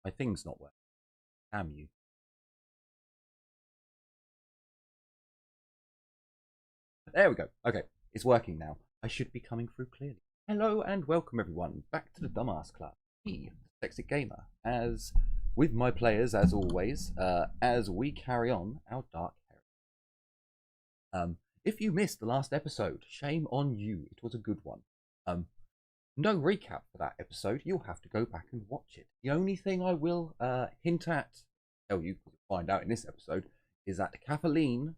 My thing's not working. Damn you. There we go. Okay, it's working now. I should be coming through clearly. Hello and welcome everyone back to the Dumbass Club, the Dyslexic Gamer, as with my players as always, as we carry on our Dark Heresy. If you missed the last episode, shame on you. It was a good one. No recap for that episode. You'll have to go back and watch it. The only thing I will hint at, tell you, find out in this episode, is that Kathleen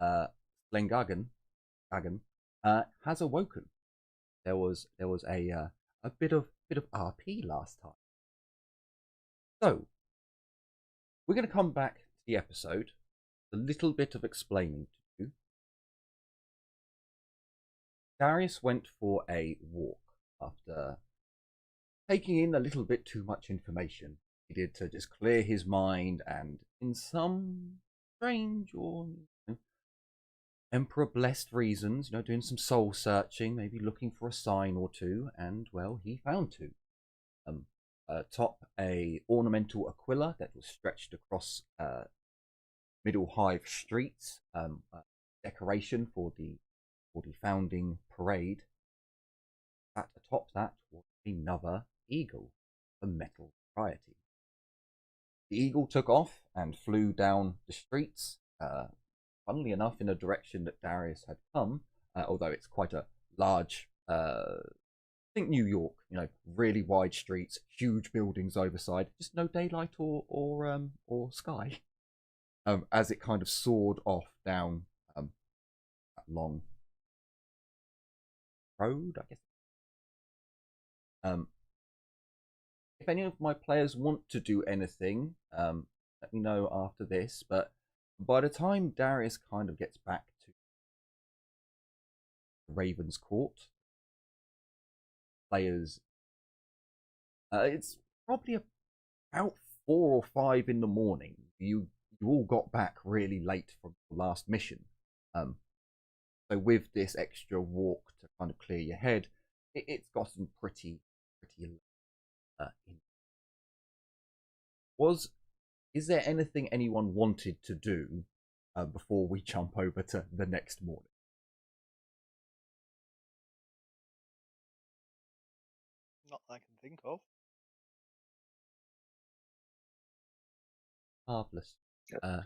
Slengagan has awoken. There was a bit of RP last time. So we're going to come back to the episode. A little bit of explaining to you. Darius went for a walk after taking in a little bit too much information. He did to just clear his mind, and in some strange or Emperor blessed reasons, doing some soul searching, maybe looking for a sign or two, and well, he found two. Atop a ornamental aquila that was stretched across Middle Hive streets, decoration for the founding parade. Atop that was another eagle, a metal variety. The eagle took off and flew down the streets, funnily enough, in a direction that Darius had come, although it's quite a large, think New York, really wide streets, huge buildings overside, just no daylight or sky, as it kind of soared off down that long road, I guess. If any of my players want to do anything, let me know after this, but by the time Darius kind of gets back to Raven's Court, players, it's probably about 4 or 5 in the morning. You all got back really late from the last mission, so with this extra walk to kind of clear your head, it's gotten pretty late. Is there anything anyone wanted to do before we jump over to the next morning? Not that I can think of. Marvelous. So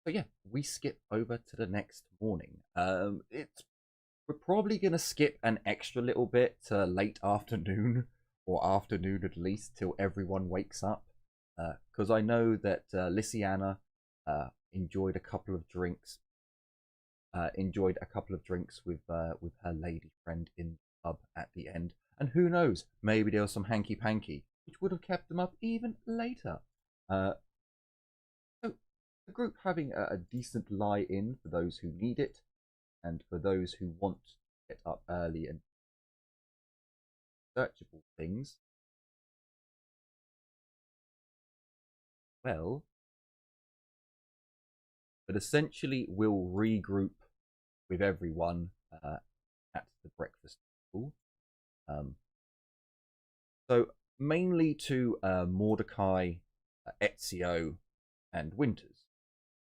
yeah, we skip over to the next morning. We're probably gonna skip an extra little bit to late afternoon, or afternoon at least, till everyone wakes up. Because I know that Lysiana enjoyed a couple of drinks. With her lady friend in the pub at the end, and who knows, maybe there was some hanky panky which would have kept them up even later. So the group having a decent lie in for those who need it, and for those who want to get up early and searchable things. Well, but essentially we'll regroup with everyone at the breakfast table. So mainly to Mordecai, Ezio, and Winters.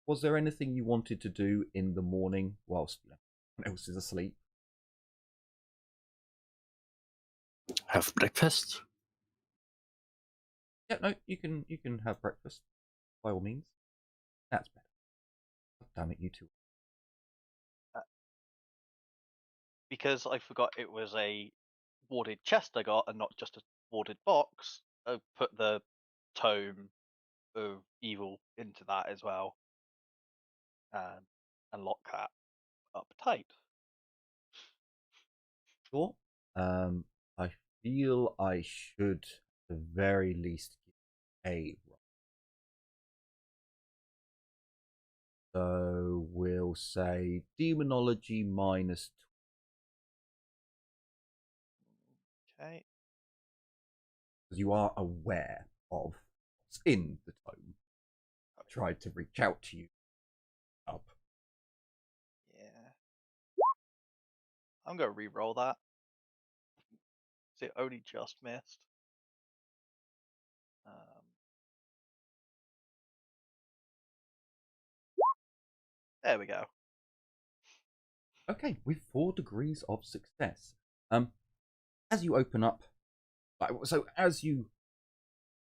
Was there anything you wanted to do in the morning whilst everyone else is asleep? Have breakfast? Yeah, no, you can have breakfast by all means. That's better. God damn it, you two. Because I forgot it was a warded chest I got and not just a warded box, I put the tome of evil into that as well, and lock that up tight. Sure. I feel I should at the very least give a roll. So we'll say demonology minus 2. Okay. because you are aware of what's in the tome. I tried to reach out to you. Up. Yeah. I'm gonna re-roll that. So it only just missed. There we go. Okay, with 4 degrees of success. As you open up, so as you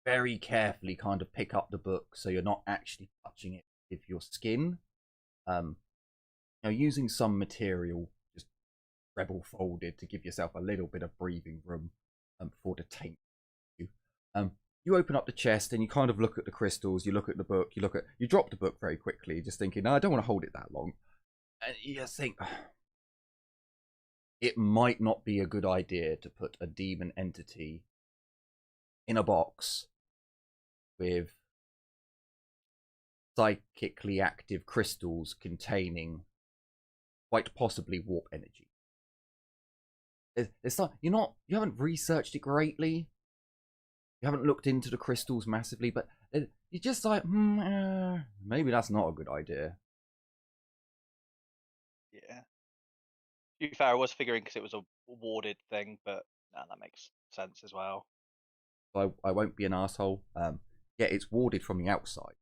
very carefully kind of pick up the book, so you're not actually touching it with your skin, using some material, just treble folded to give yourself a little bit of breathing room before the taint you. You open up the chest and you kind of look at the crystals. You look at the book. You drop the book very quickly, just thinking, "No, I don't want to hold it that long." And you just think, it might not be a good idea to put a demon entity in a box with psychically active crystals containing quite possibly warp energy. It's not, you haven't researched it greatly. You haven't looked into the crystals massively, but you're just like, maybe that's not a good idea. Yeah. To be fair, I was figuring because it was a warded thing, but no, that makes sense as well. I won't be an asshole. Yeah, it's warded from the outside,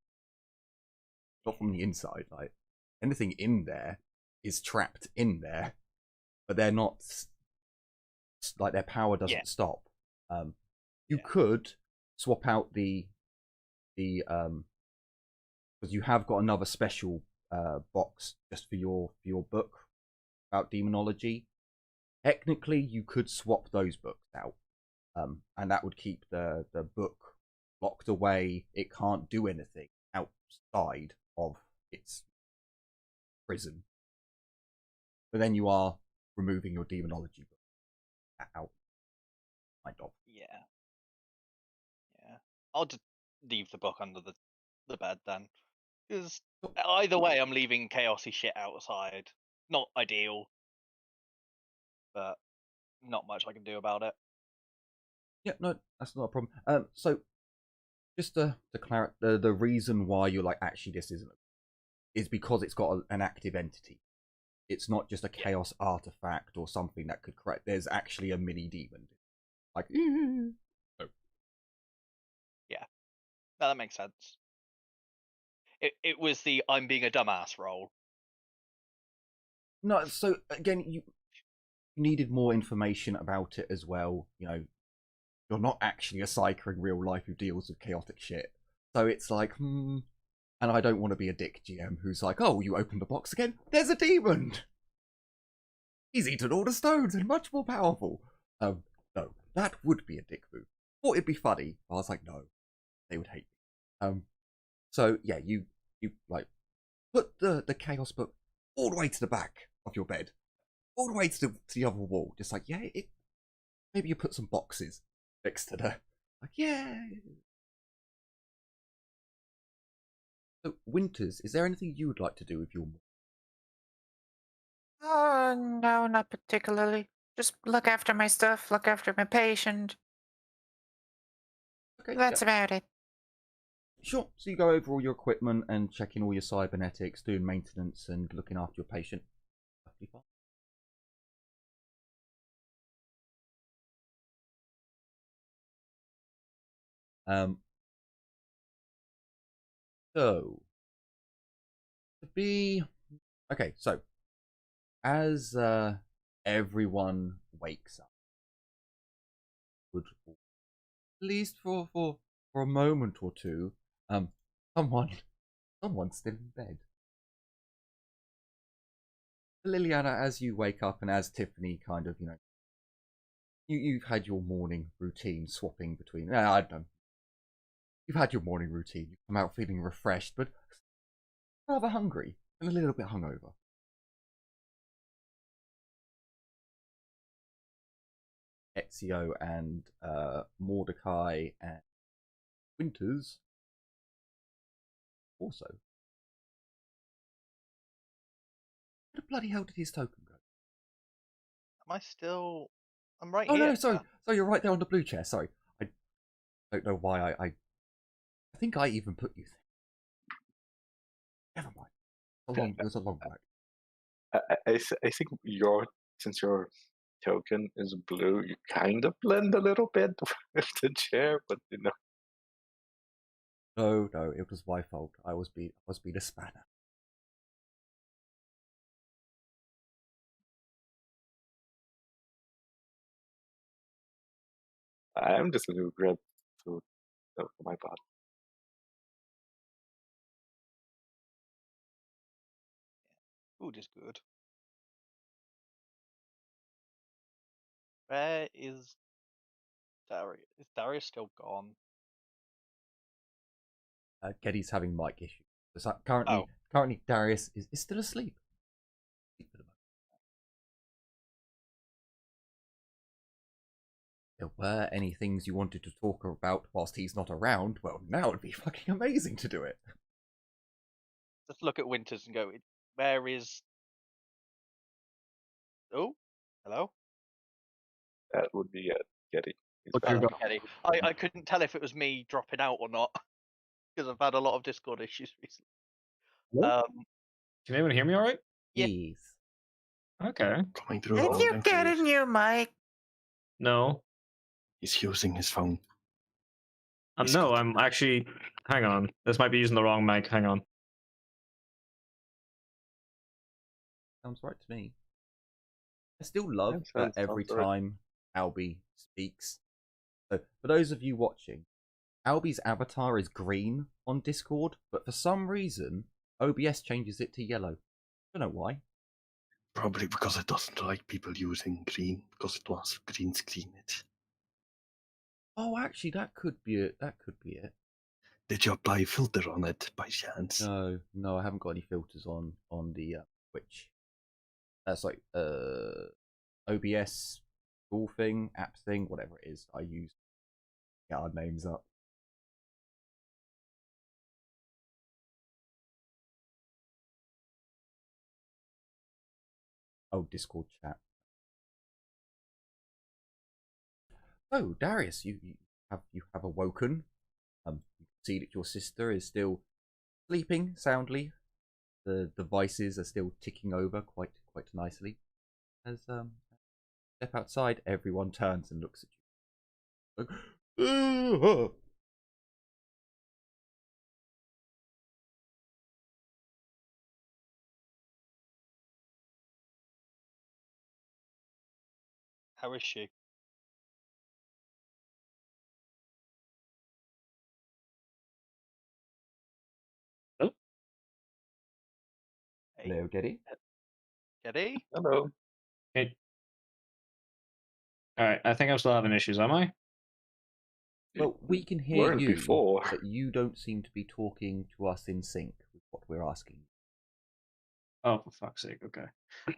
not from the inside. Like, anything in there is trapped in there, but they're not, like, their power doesn't stop. You could swap out the because you have got another special box just for your book about demonology. Technically, you could swap those books out, and that would keep the book locked away. It can't do anything outside of its prison. But then you are removing your demonology book out, kind of. Yeah. I'll just leave the book under the bed then, because either way, I'm leaving chaosy shit outside. Not ideal, but not much I can do about it. Yeah, no, that's not a problem. So just to clarify, the reason why you're like, actually, this isn't, is because it's got an active entity. It's not just a chaos artifact or something that could correct. There's actually a mini demon. Like, oh. Yeah, no, that makes sense. It was the I'm being a dumbass role. No, so again, you needed more information about it as well. You're not actually a psyker in real life who deals with chaotic shit. So it's like, and I don't want to be a dick GM who's like, "Oh, you opened the box again? There's a demon! He's eaten all the stones and much more powerful." No, that would be a dick move. Or it'd be funny. I was like, no, they would hate me. So yeah, you like put the chaos book all the way to the back of your bed, all the way to the other wall. Just like, yeah, maybe you put some boxes next to the, like, yeah. So Winters, is there anything you would like to do with your? Oh, no, not particularly. Just look after my stuff, look after my patient. Okay, That's about it. Sure. So you go over all your equipment and checking all your cybernetics, doing maintenance and looking after your patient. Perfectly fine. So to be okay, so as everyone wakes up, at least for a moment or two, someone's still in bed. Liliana, as you wake up and as Tiffany kind of, you've had your morning routine swapping between, I don't know, you've had your morning routine, you come out feeling refreshed, but rather hungry and a little bit hungover. Ezio and Mordecai and Winters also. Where the bloody hell did his token go? Am I still? I'm right Oh here. no, sorry, you're right there on the blue chair. Sorry, I don't know why I think I even put you there. Never mind. It was a long back. I think since your token is blue, you kind of blend a little bit with the chair, but No, it was my fault. I was being a spanner. I'm just gonna grab food for my pot. Food is good. Where is Darius? Is Darius still gone? Geddy's having mic issues. So currently Darius is still asleep. If there were any things you wanted to talk about whilst he's not around, well, now would be fucking amazing to do it. Let's look at Winters and go, where is... Oh, hello? That would be Getty. Eddie. I couldn't tell if it was me dropping out or not, because I've had a lot of Discord issues recently. Can anyone hear me all right? Yeah. Yes. Okay. Coming through. Did you get a new mic? No. He's using his phone. No, I'm actually... Hang on. This might be using the wrong mic. Hang on. Sounds right to me. I still love that every time Albie speaks. So, for those of you watching, Albie's avatar is green on Discord, but for some reason, OBS changes it to yellow. I don't know why. Probably because it doesn't like people using green, because it was green screen it. Oh, actually, that could be it. That could be it. Did you apply a filter on it by chance? No, I haven't got any filters on the Twitch. That's like OBS tool thing, app thing, whatever it is I use. Get our names up. Oh, Discord chat. Oh, Darius, you have awoken. You can see that your sister is still sleeping soundly. The devices are still ticking over quite nicely. As step outside, everyone turns and looks at you. How is she? Oh. Hey, Hello, Geddy. Geddy? Hello. Hey. Alright, I think I'm still having issues, am I? Well, we can hear Weren't you, before. but you don't seem to be talking to us in sync with what we're asking. Oh, for fuck's sake, okay.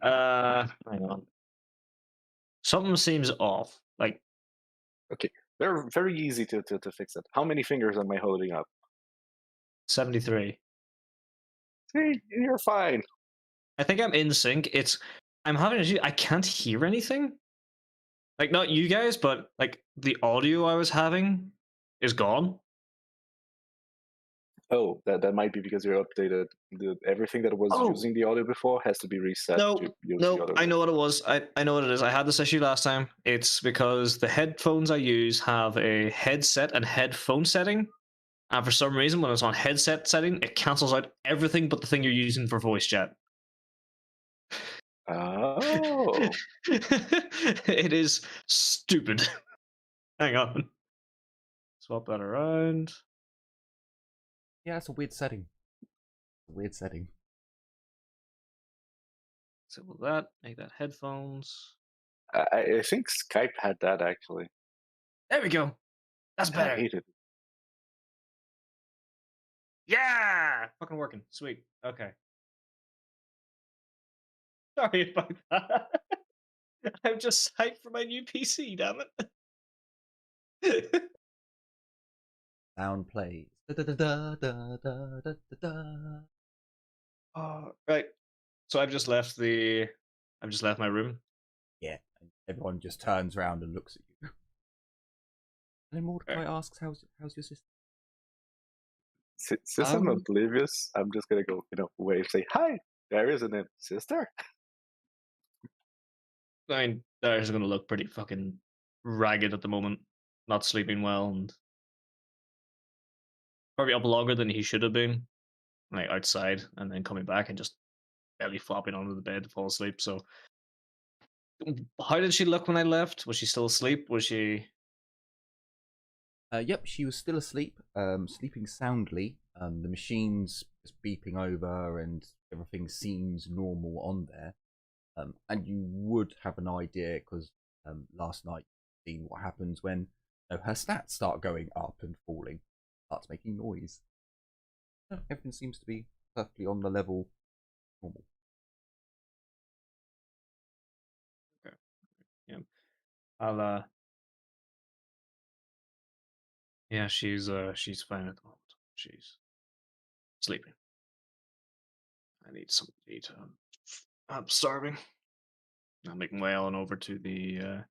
Hang on. Something seems off. Like, Okay, they're very easy to fix it. How many fingers am I holding up? 73. See, you're fine. I think I'm in sync. I'm having an issue. I can't hear anything. Like, not you guys, but like the audio I was having is gone. Oh, that might be because you're updated. Everything that was Oh. using the audio before has to be reset. No, to use no, the audio. I know what it was. I know what it is. I had this issue last time. It's because the headphones I use have a headset and headphone setting. And for some reason, when it's on headset setting, it cancels out everything but the thing you're using for voice chat. Oh. It is stupid. Hang on. Swap that around. Yeah, it's a weird setting. Weird setting. So will that make that headphones? I think Skype had that actually. There we go. That's I better. hate it. Yeah, fucking working. Sweet. Okay. Sorry about that. I'm just hyped for my new PC. Damn it. Sound plays. Da, da, da, da, da, da, da, da. Right. So I've just left my room. Yeah, and everyone just turns around and looks at you. And then Mordecai asks, "How's your sister?" Since I'm oblivious, I'm just gonna go, wave, say hi. There is a name, sister. I mean, Darius is going to look pretty fucking ragged at the moment. Not sleeping well and probably up longer than he should have been. Like outside and then coming back and just barely flopping onto the bed to fall asleep. So, how did she look when I left? Was she still asleep? Was she? Yep, she was still asleep, sleeping soundly. The machine's just beeping over, and everything seems normal on there. And you would have an idea because last night you seen what happens when her stats start going up and falling, starts making noise. Everything seems to be perfectly on the level normal. Okay. Yeah. I'll yeah, she's fine at the moment. She's sleeping. I need something to eat. I'm starving. I'll make my way on over to the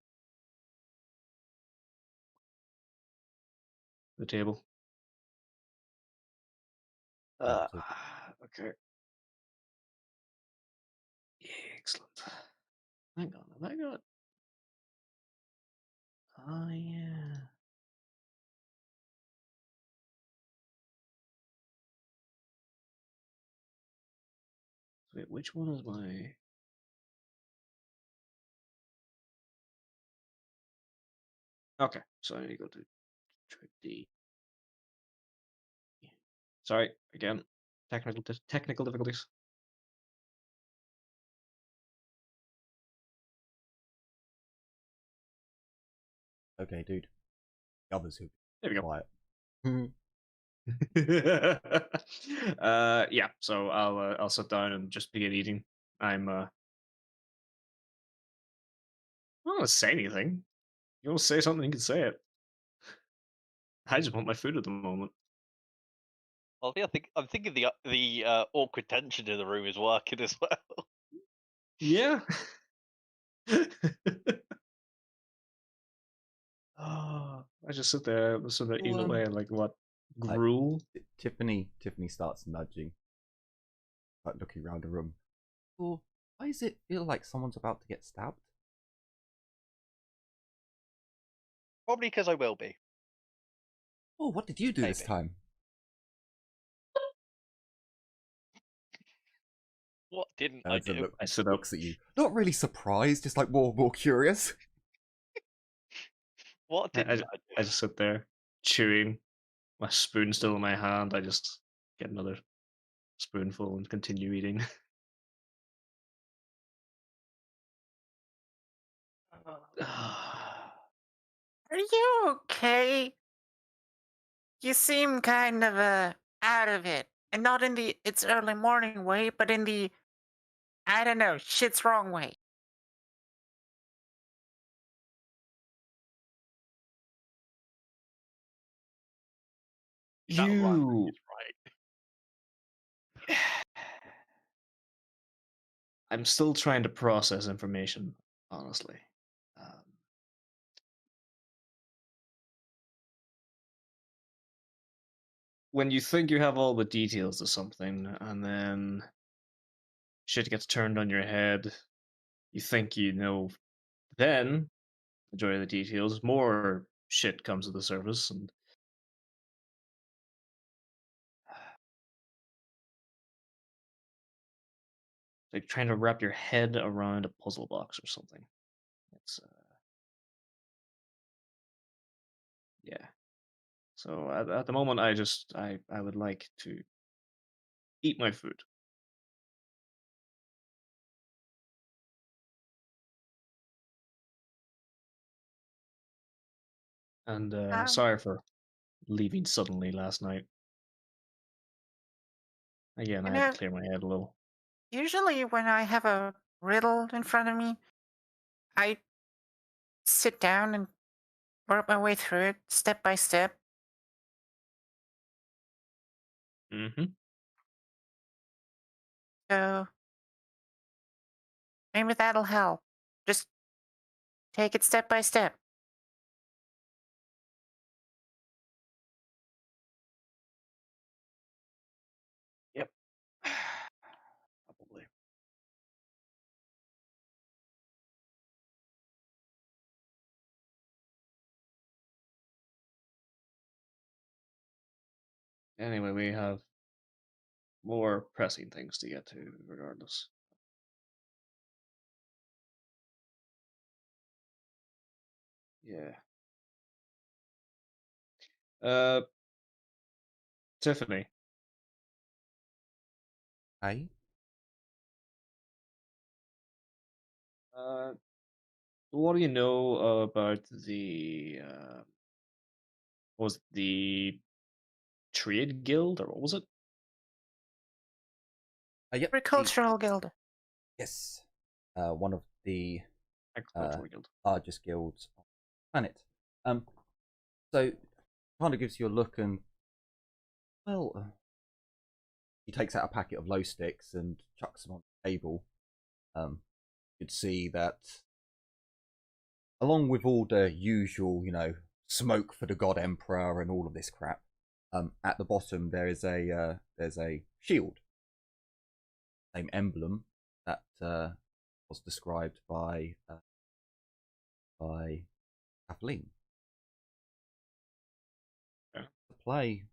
table. Okay. Yeah, excellent. Hang on, have I got? Oh yeah. Wait, which one is my? Okay, so I need to go to D. Sorry, again, technical difficulties. Okay, dude. The others who There we go. quiet. Yeah. So I'll sit down and just begin eating. I'm not gonna say anything. You want to say something, you can say it. I just want my food at the moment. Well, yeah, I'm thinking the awkward tension in the room is working as well. Yeah. Oh, I just sit there, sort of eating away like what gruel. Tiffany starts nudging, like looking around the room. Oh, why does it feel like someone's about to get stabbed? Probably because I will be. Oh, what did you do this Maybe. time? What didn't I do? I sit up. Looks at you, not really surprised, just like more curious. What didn't I do? I just sit there chewing, my spoon still in my hand. I just get another spoonful and continue eating. Are you okay? You seem kind of out of it. And not in the it's early morning way, but in the I don't know, shit's wrong way. That run You. is right. I'm still trying to process information, honestly. When you think you have all the details of something, and then shit gets turned on your head, you think you know, then majority of the details, more shit comes to the surface, and like trying to wrap your head around a puzzle box or something. It's yeah. So at the moment, I would like to eat my food. And sorry for leaving suddenly last night. Again, You I had to know, clear my head a little. usually when I have a riddle in front of me, I sit down and work my way through it step by step. Mm-hmm. So maybe that'll help. Just take it step by step. Yep. Probably. Anyway, we have more pressing things to get to, regardless. Yeah. Tiffany. Hey, What do you know about the what was it, the Trade Guild, or what was it? yep, Agricultural Guild. yes, one of the Agricultural Guild. largest guilds on the planet. So kind of gives you a look, and well, he takes out a packet of low sticks and chucks them on the table. You'd see that, along with all the usual, smoke for the God Emperor and all of this crap, at the bottom there's a shield, same emblem that was described by Kathleen. Okay. To play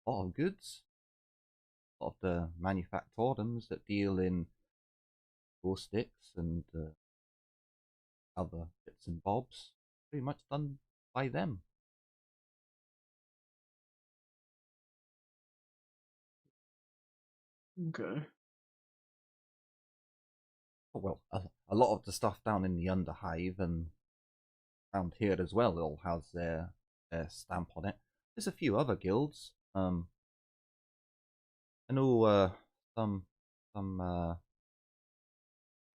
a lot of goods, a lot of the manufactorums that deal in door sticks and other bits and bobs, pretty much done by them. Okay. Oh, well, a lot of the stuff down in the Underhive and around here as well all has their stamp on it. There's a few other guilds, and all some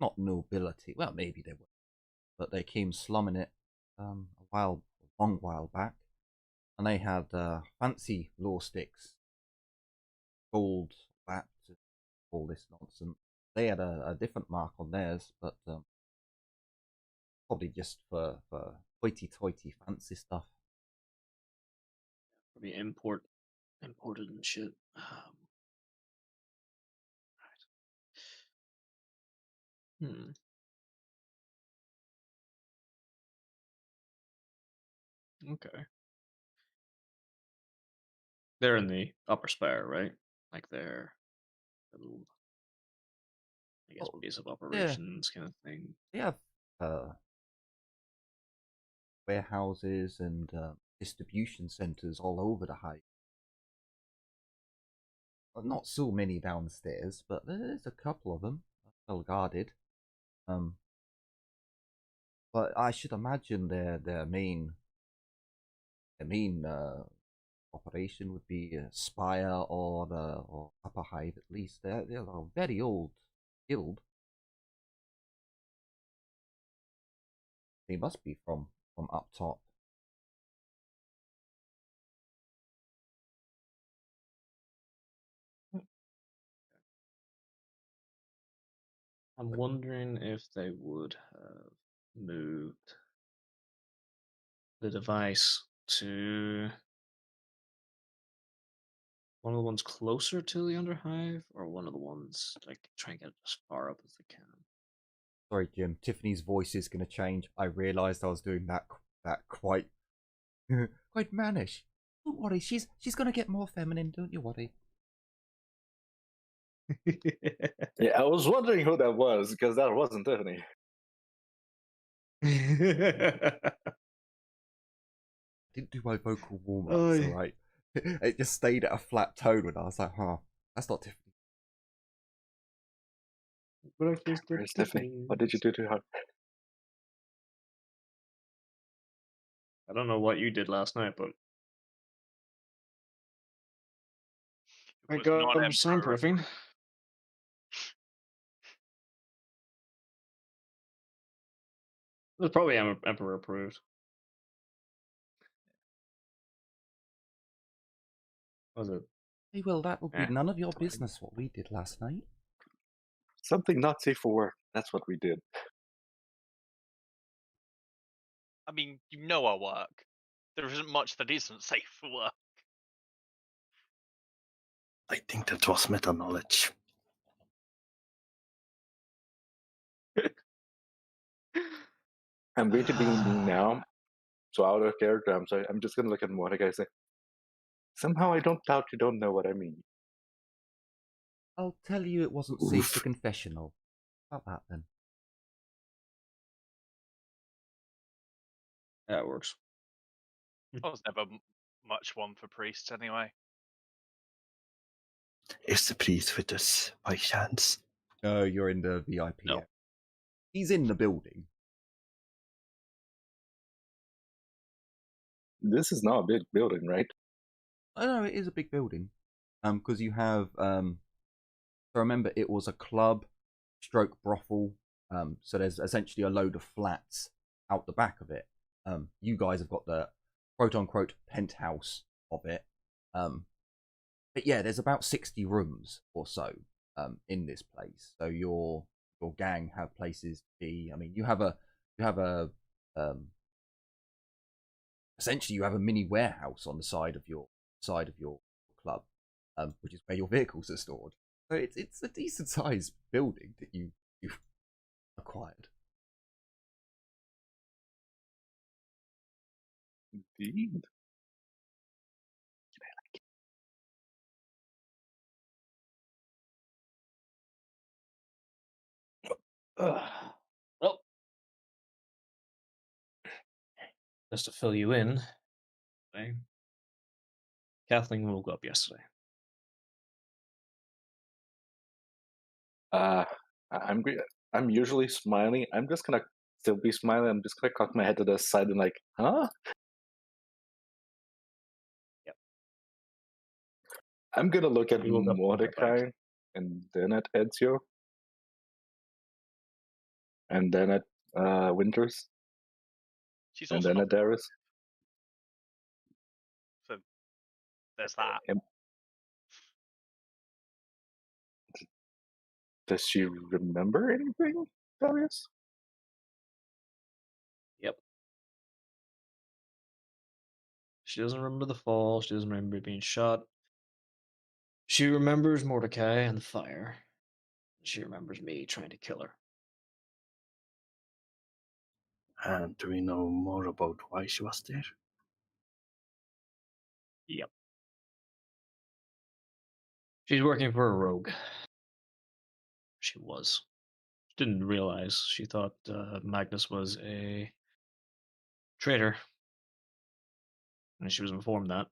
not nobility. Well, maybe they were, but they came slumming it a long while back, and they had fancy law sticks, gold wrapped, all this nonsense. They had a different mark on theirs, but probably just for hoity-toity fancy stuff. Probably imported and shit. Right. Okay. They're in the upper spire, right? Like they're a little, I guess, base of operations kind of thing. They have warehouses and distribution centers all over the Hive. Well, not so many downstairs, but there's a couple of them, well guarded. But I should imagine their main operation would be Spire or Upper Hive at least. They're a very old guild. They must be from up top. I'm wondering if they would have moved the device to one of the ones closer to the Underhive, or one of the ones like try and get it as far up as they can. Sorry, Jim. Tiffany's voice is going to change. I realised I was doing that quite quite mannish. Don't worry, she's going to get more feminine. Don't you worry. Yeah, I was wondering who that was because that wasn't Tiffany. Didn't do my vocal warm ups, alright? It just stayed at a flat tone when I was like, huh, that's not Tiffany. Where's Tiffany? What did you do to her? I don't know what you did last night, but I was got not Emperor. soundproofing. It was probably Emperor approved. Was it? Hey, well, that will be none of your business what we did last night. Something not safe for work. That's what we did. I mean, you know our work. There isn't much that isn't safe for work. I think that was meta knowledge. I'm going to be now, so out of character. I'm sorry. I'm just going to look at what I guys say. Somehow I don't doubt you don't know what I mean. I'll tell you it wasn't safe for confessional. How about that then? Yeah, it works. I was never much one for priests anyway. Is the priest with us by chance? No, you're in the VIP No. area. He's in the building. This is not a big building, right? I know it is a big building. Because you have so remember it was a club stroke brothel. So there's essentially a load of flats out the back of it. You guys have got the quote unquote penthouse of it. But yeah, there's about 60 rooms or so in this place. So your gang have places to be. I mean, you have a essentially you have a mini warehouse on the side of your club, which is where your vehicles are stored. So it's a decent sized building that you've acquired. Indeed. Well, just to fill you in, okay, Kathleen woke up yesterday. I'm usually smiling. I'm just gonna still be smiling. I'm just gonna cock my head to the side and like, huh? Yep. I'm gonna look at You woke up and went back. Mordecai, and then at Ezio, and then at Winters, She's and also then not at Darius. so there's that. Does she remember anything, Darius? Yep. She doesn't remember the fall. She doesn't remember being shot. She remembers Mordecai and the fire. She remembers me trying to kill her. And do we know more about why she was there? Yep. She's working for a rogue. She was. She didn't realize. She thought Magnus was a traitor. And she was informed that.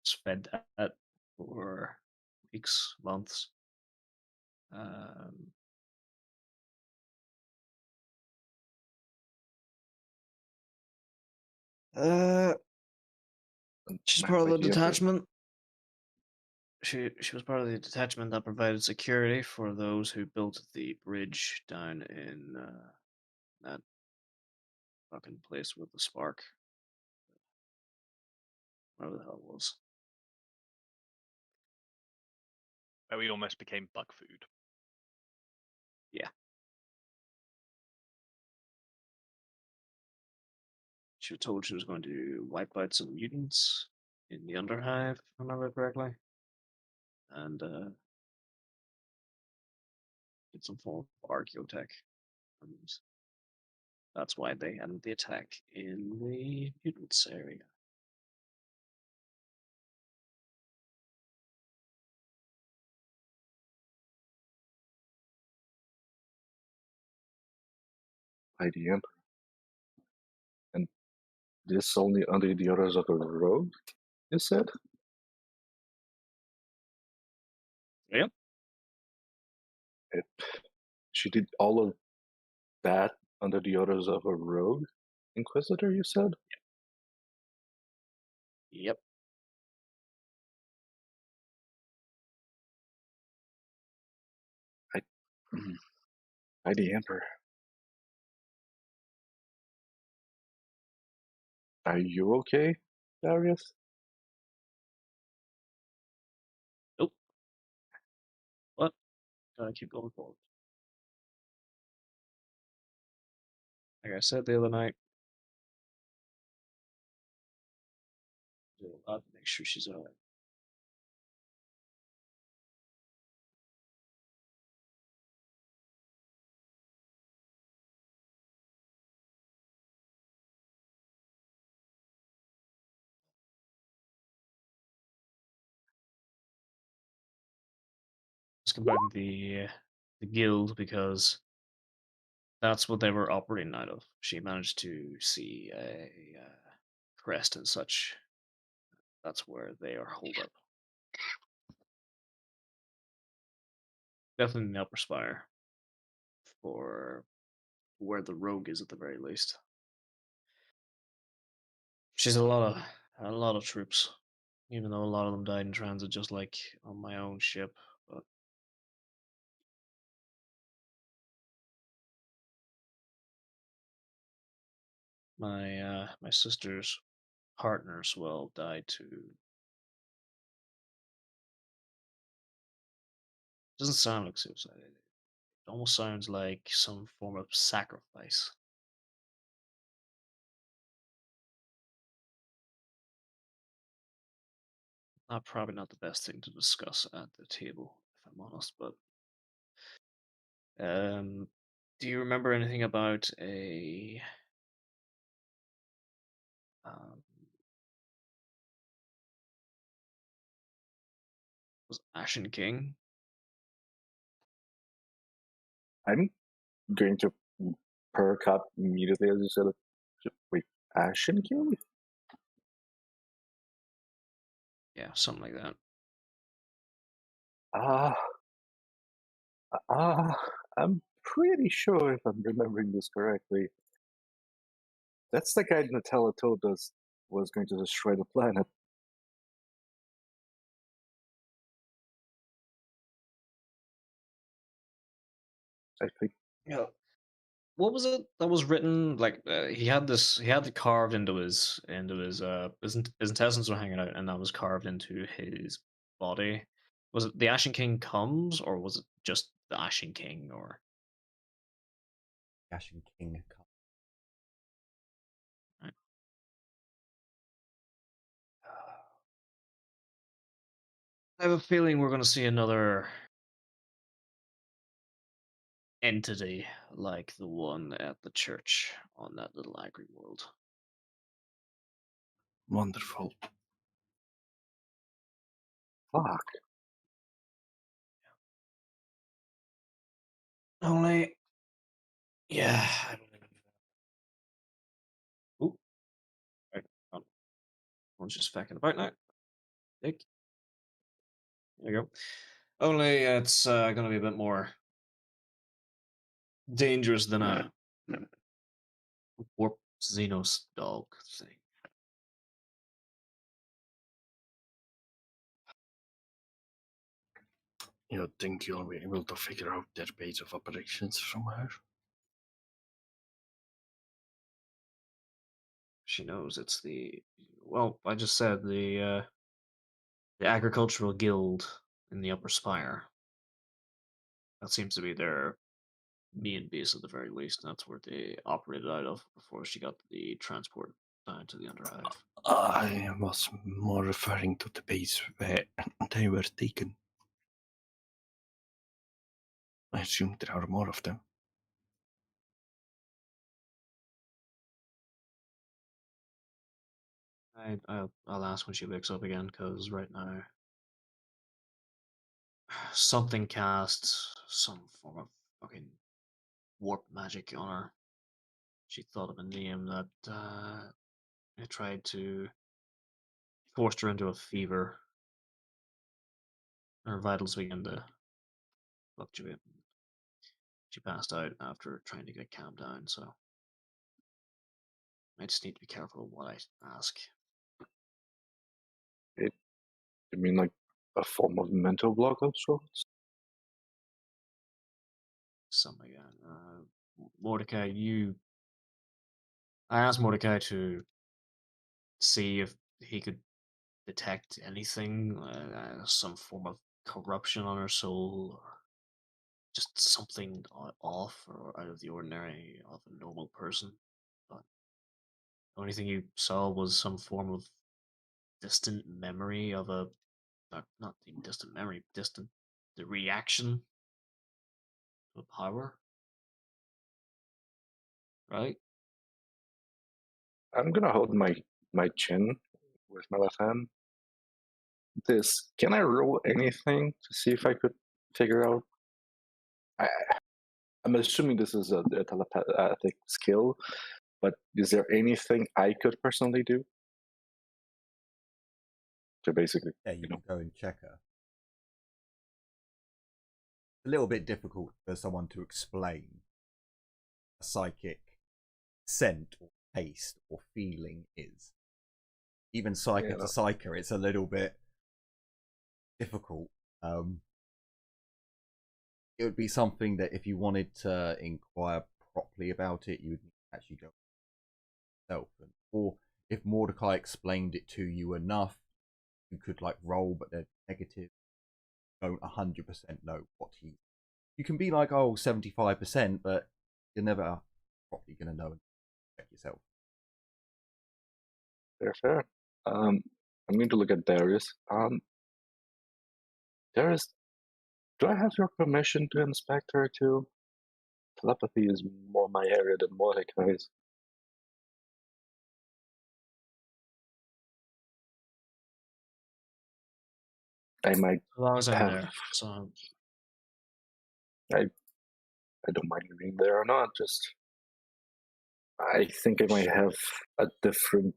Was fed that for weeks, months. She's part of the detachment. She was part of the detachment that provided security for those who built the bridge down in that fucking place with the spark. Whatever the hell it was. Where we almost became bug food. Yeah. She was told she was going to wipe out some mutants in the Underhive, if I remember correctly. And did some form of archaeotech. And that's why they ended the attack in the mutants area. By the Emperor. And this only under the orders of a rogue, you said? Yep. She did all of that under the orders of a rogue Inquisitor, you said? Yep. By the Emperor. Are you okay, Darius? Nope. But gotta keep going forward. Like I said the other night, do a lot to make sure she's alright. Ask about the guild because that's what they were operating out of. She managed to see a crest and such That's where they are holed up. Definitely in the upper spire. For where the rogue is at the very least. She's a lot of troops. Even though a lot of them died in transit, just like on my own ship. But my sister's partner as well died too. Doesn't sound like suicide. It almost sounds like some form of sacrifice. Probably not the best thing to discuss at the table, if I'm honest. But do you remember anything about a was Ashen King? I'm going to perk up immediately as you said it. Wait, Ashen King? Yeah, something like that. I'm pretty sure if I'm remembering this correctly. That's the guy Nutella told us was going to destroy the planet. I think. Yeah. What was it that was written? Like he had it carved into his his intestines were hanging out, and that was carved into his body. Was it the Ashen King comes, or was it just the Ashen King, or Ashen King. right. I have a feeling we're going to see another entity like the one at the church on that little agri world. Wonderful. Fuck. Only, yeah. Ooh, right. One's just fucking about now. Dick. There you go. Only it's going to be a bit more dangerous than a warp Xenos dog thing. You think you'll be able to figure out their base of operations from her? She knows it's I just said the agricultural guild in the upper spire. That seems to be their main base at the very least. That's where they operated out of before she got the transport down to the Underhive. I was more referring to the base where they were taken. I assume there are more of them. I'll ask when she wakes up again, because right now something cast some form of fucking warp magic on her. She thought of a name that it tried to forced her into a fever. Her vitals began to fluctuate. She passed out after trying to get calmed down, so I just need to be careful what I ask. You mean like a form of mental block of sorts? Something like that. Mordecai, I asked Mordecai to see if he could detect anything, some form of corruption on her soul, or just something off or out of the ordinary of a normal person. But the only thing you saw was some form of distant memory of not even distant memory, the reaction to a power, right? I'm gonna hold my chin with my left hand. Can I roll anything to see if I could figure out? I'm assuming this is a telepathic skill, but is there anything I could personally do? to basically, Yeah, you can go and check her. It's a little bit difficult for someone to explain a psychic scent or taste or feeling is. Even psyker to psyker, it's a little bit difficult. It would be something that if you wanted to inquire properly about it, you would actually go yourself. Or if Mordecai explained it to you enough, you could like roll, but they're negative. Don't 100% know what he. You can be like 75%, but you're never properly gonna know and check yourself. Fair. I'm going to look at Darius. Darius, do I have your permission to inspect her too? Telepathy is more my area than Mordecai's. I might As long as I'm have. there. So I don't mind you being there or not. Just I think I might have a different,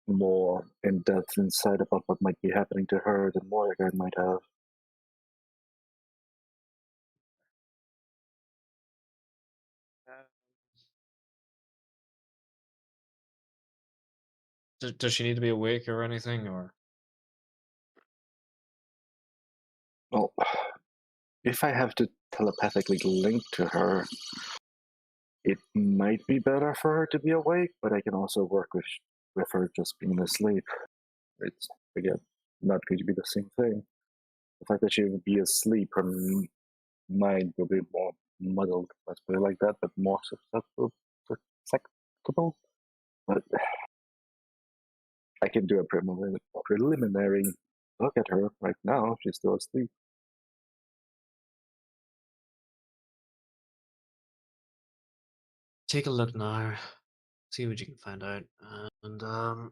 more in-depth insight about what might be happening to her than Mordecai might have. does she need to be awake or anything, or? Well, if I have to telepathically link to her, it might be better for her to be awake, but I can also work with her just being asleep. It's, again, not going to be the same thing. The fact that she would be asleep, her mind will be more muddled, let's put it like that, but more susceptible. But I can do a preliminary look at her right now. She's still asleep. Take a look now. See what you can find out. And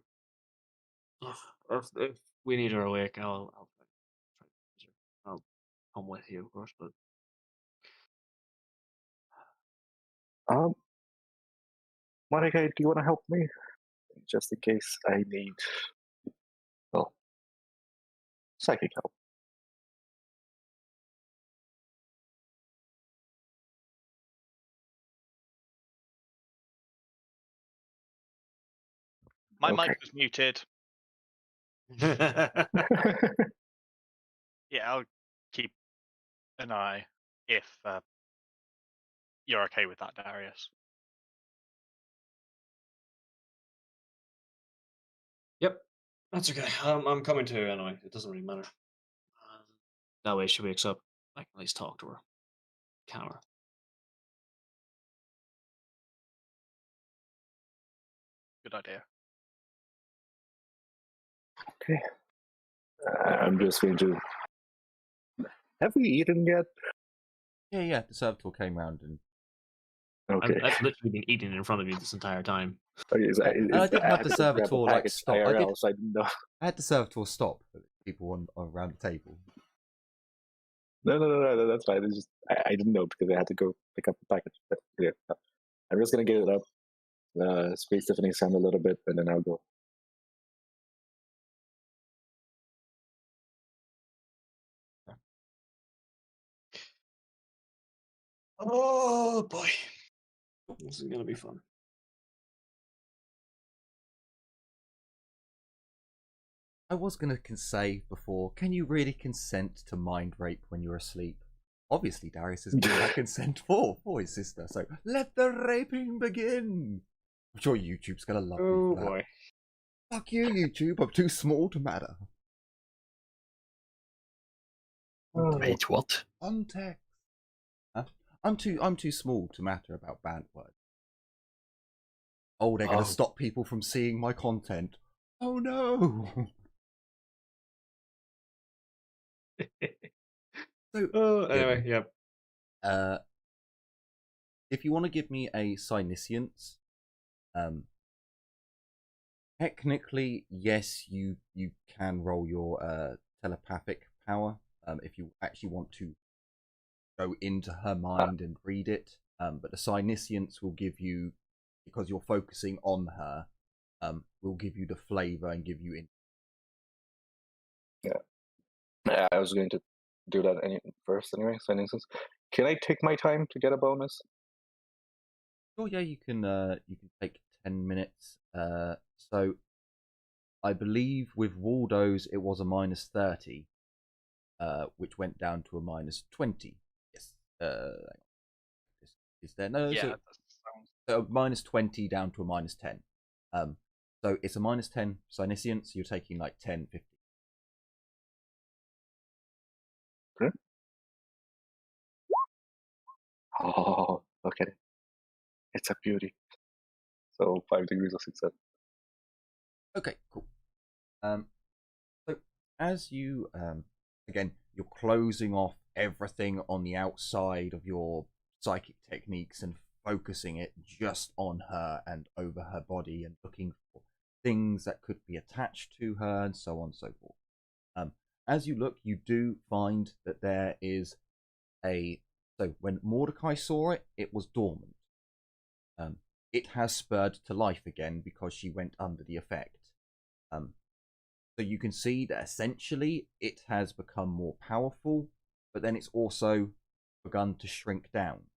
if we need her awake, I'll come with you, of course. But Monica, do you want to help me? Just in case I need, well, psychic help. My Okay. mic was muted. Yeah, I'll keep an eye if you're okay with that, Darius. Yep, that's okay. I'm coming too anyway. It doesn't really matter. That way, she wakes up. I can at least talk to her. Calm her. Good idea. Okay. I'm just going to. Have we eaten yet? Yeah. The servitor came round and. Okay. I've literally been eating in front of you this entire time. Okay, And I did have the servitor like stop. IRL, so I didn't know. I had the servitor stop people around the table. No, that's fine. It's just I didn't know because I had to go pick up the package. But yeah, I'm just gonna get it up, squeeze Tiffany's hand a little bit, and then I'll go. Oh boy, this is gonna be fun. I was going to say before, can you really consent to mind rape when you're asleep? Obviously, Darius has given that consent for his sister, so let the raping begin! I'm sure YouTube's going to love me for that. Boy. Fuck you, YouTube, I'm too small to matter. Wait, what? Context. Huh? I'm too small to matter about banned words. Oh, they're going to stop people from seeing my content. Oh no! So, anyway, yep. If you want to give me a Psyniscience, technically, yes, you can roll your telepathic power if you actually want to go into her mind and read it. But the Psyniscience will give you, because you're focusing on her, will give you the flavor and give you Yeah, I was going to do that first anyway. So, in instance, can I take my time to get a bonus? Oh yeah, you can take 10 minutes. So I believe with Waldo's it was a -30, which went down to a -20. Yes. Is there no? Yeah, So, that sounds... so -20 down to a -10. So it's a -10 Synesian, so you're taking like 10, 15. Okay. Oh, okay. It's a beauty. So 5 degrees of success. Okay, cool. So as you again, you're closing off everything on the outside of your psychic techniques and focusing it just on her and over her body and looking for things that could be attached to her and so on and so forth. As you look, you do find that there is so when Mordecai saw it, it was dormant. It has spurred to life again because she went under the effect. So you can see that essentially it has become more powerful, but then it's also begun to shrink down.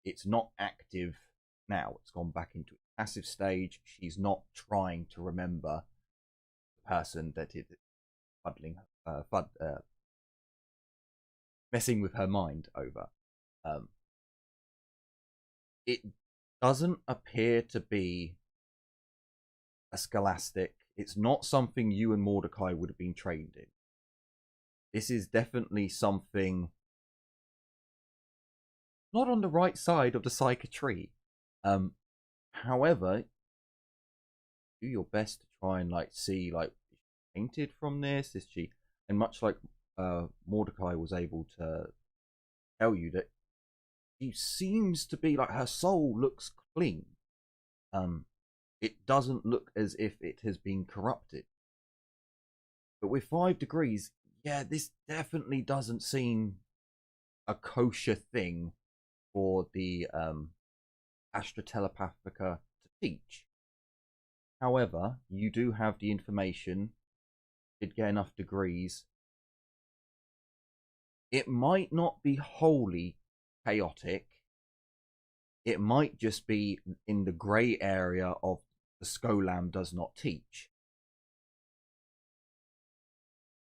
It's not active now. It's gone back into its passive stage. She's not trying to remember the person that is messing with her mind over. It doesn't appear to be a scholastic. It's not something you and Mordecai would have been trained in. This is definitely something not on the right side of the psychiatry. However, do your best to try and see is she painted from this? Is she, and much like Mordecai was able to tell you that she seems to be her soul looks clean. It doesn't look as if it has been corrupted. But with 5 degrees, yeah, this definitely doesn't seem a kosher thing for the Astra Telepathica to teach. However, you do have the information, did get enough degrees. It might not be wholly chaotic. It might just be in the grey area of the Skolam does not teach.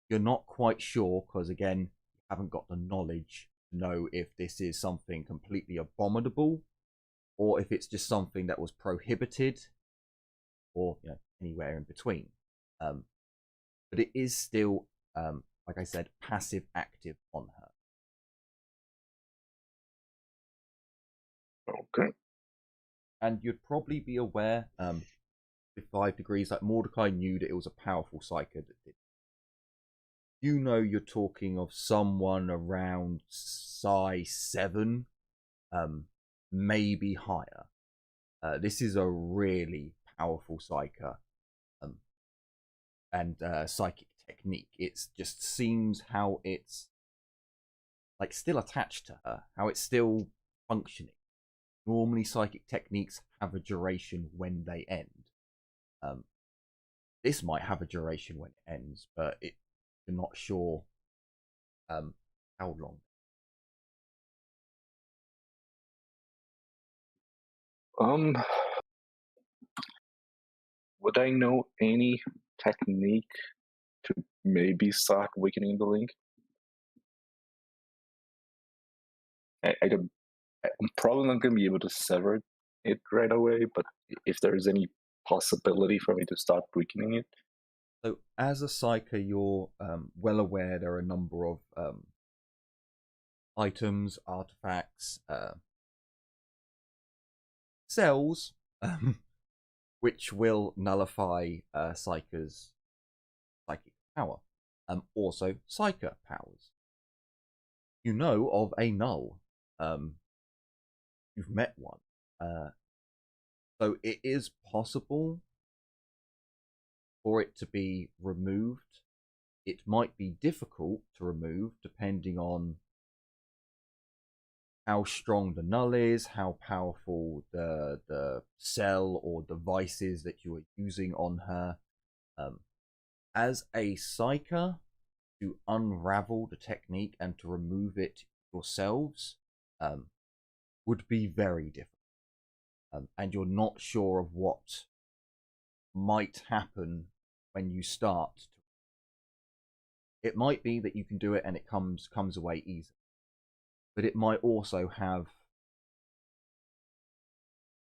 You're not quite sure because, again, you haven't got the knowledge to know if this is something completely abominable or if it's just something that was prohibited or anywhere in between. But it is still, like I said, passive active on her. Okay. And you'd probably be aware, with 5 degrees, Mordecai knew that it was a powerful psyker that did. You're talking of someone around Psi 7, maybe higher. This is a really powerful psyker and psychic technique. It just seems how it's still attached to her, how it's still functioning. Normally, psychic techniques have a duration when they end. This might have a duration when it ends, but you're not sure how long. Would I know any technique to maybe start weakening the link? I'm probably not going to be able to sever it right away, but if there is any possibility for me to start weakening it. So, as a psyker, you're well aware there are a number of items, artifacts, cells, which will nullify psyker's psychic power. Also, psyker powers. You know of a null. You've met one. So it is possible for it to be removed. It might be difficult to remove depending on how strong the null is, how powerful the cell or device is that you are using on her. as a psyker, to unravel the technique and to remove it yourselves would be very difficult. And you're not sure of what might happen when you start. It might be that you can do it and it comes away easy, but it might also have,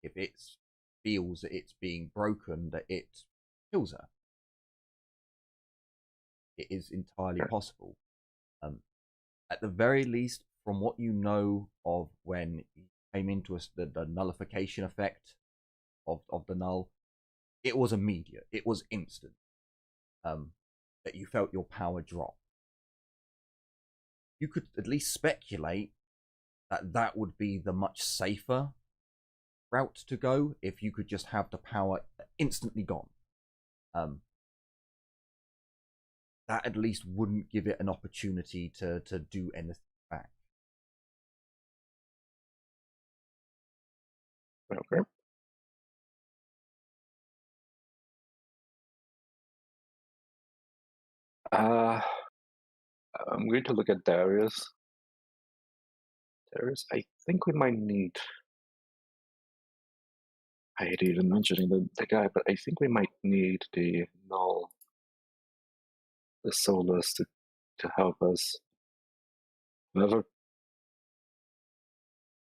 if it feels that it's being broken, that it kills her. It is entirely possible. At the very least, from what you know of when you came into the nullification effect of the null, it was immediate. It was instant. That you felt your power drop. You could at least speculate that that would be the much safer route to go if you could just have the power instantly gone. That at least wouldn't give it an opportunity to do anything back. Okay. I'm going to look at Darius. Darius, I think we might need. I hate even mentioning the guy, but I think we might need the null, the Solus to help us. Whoever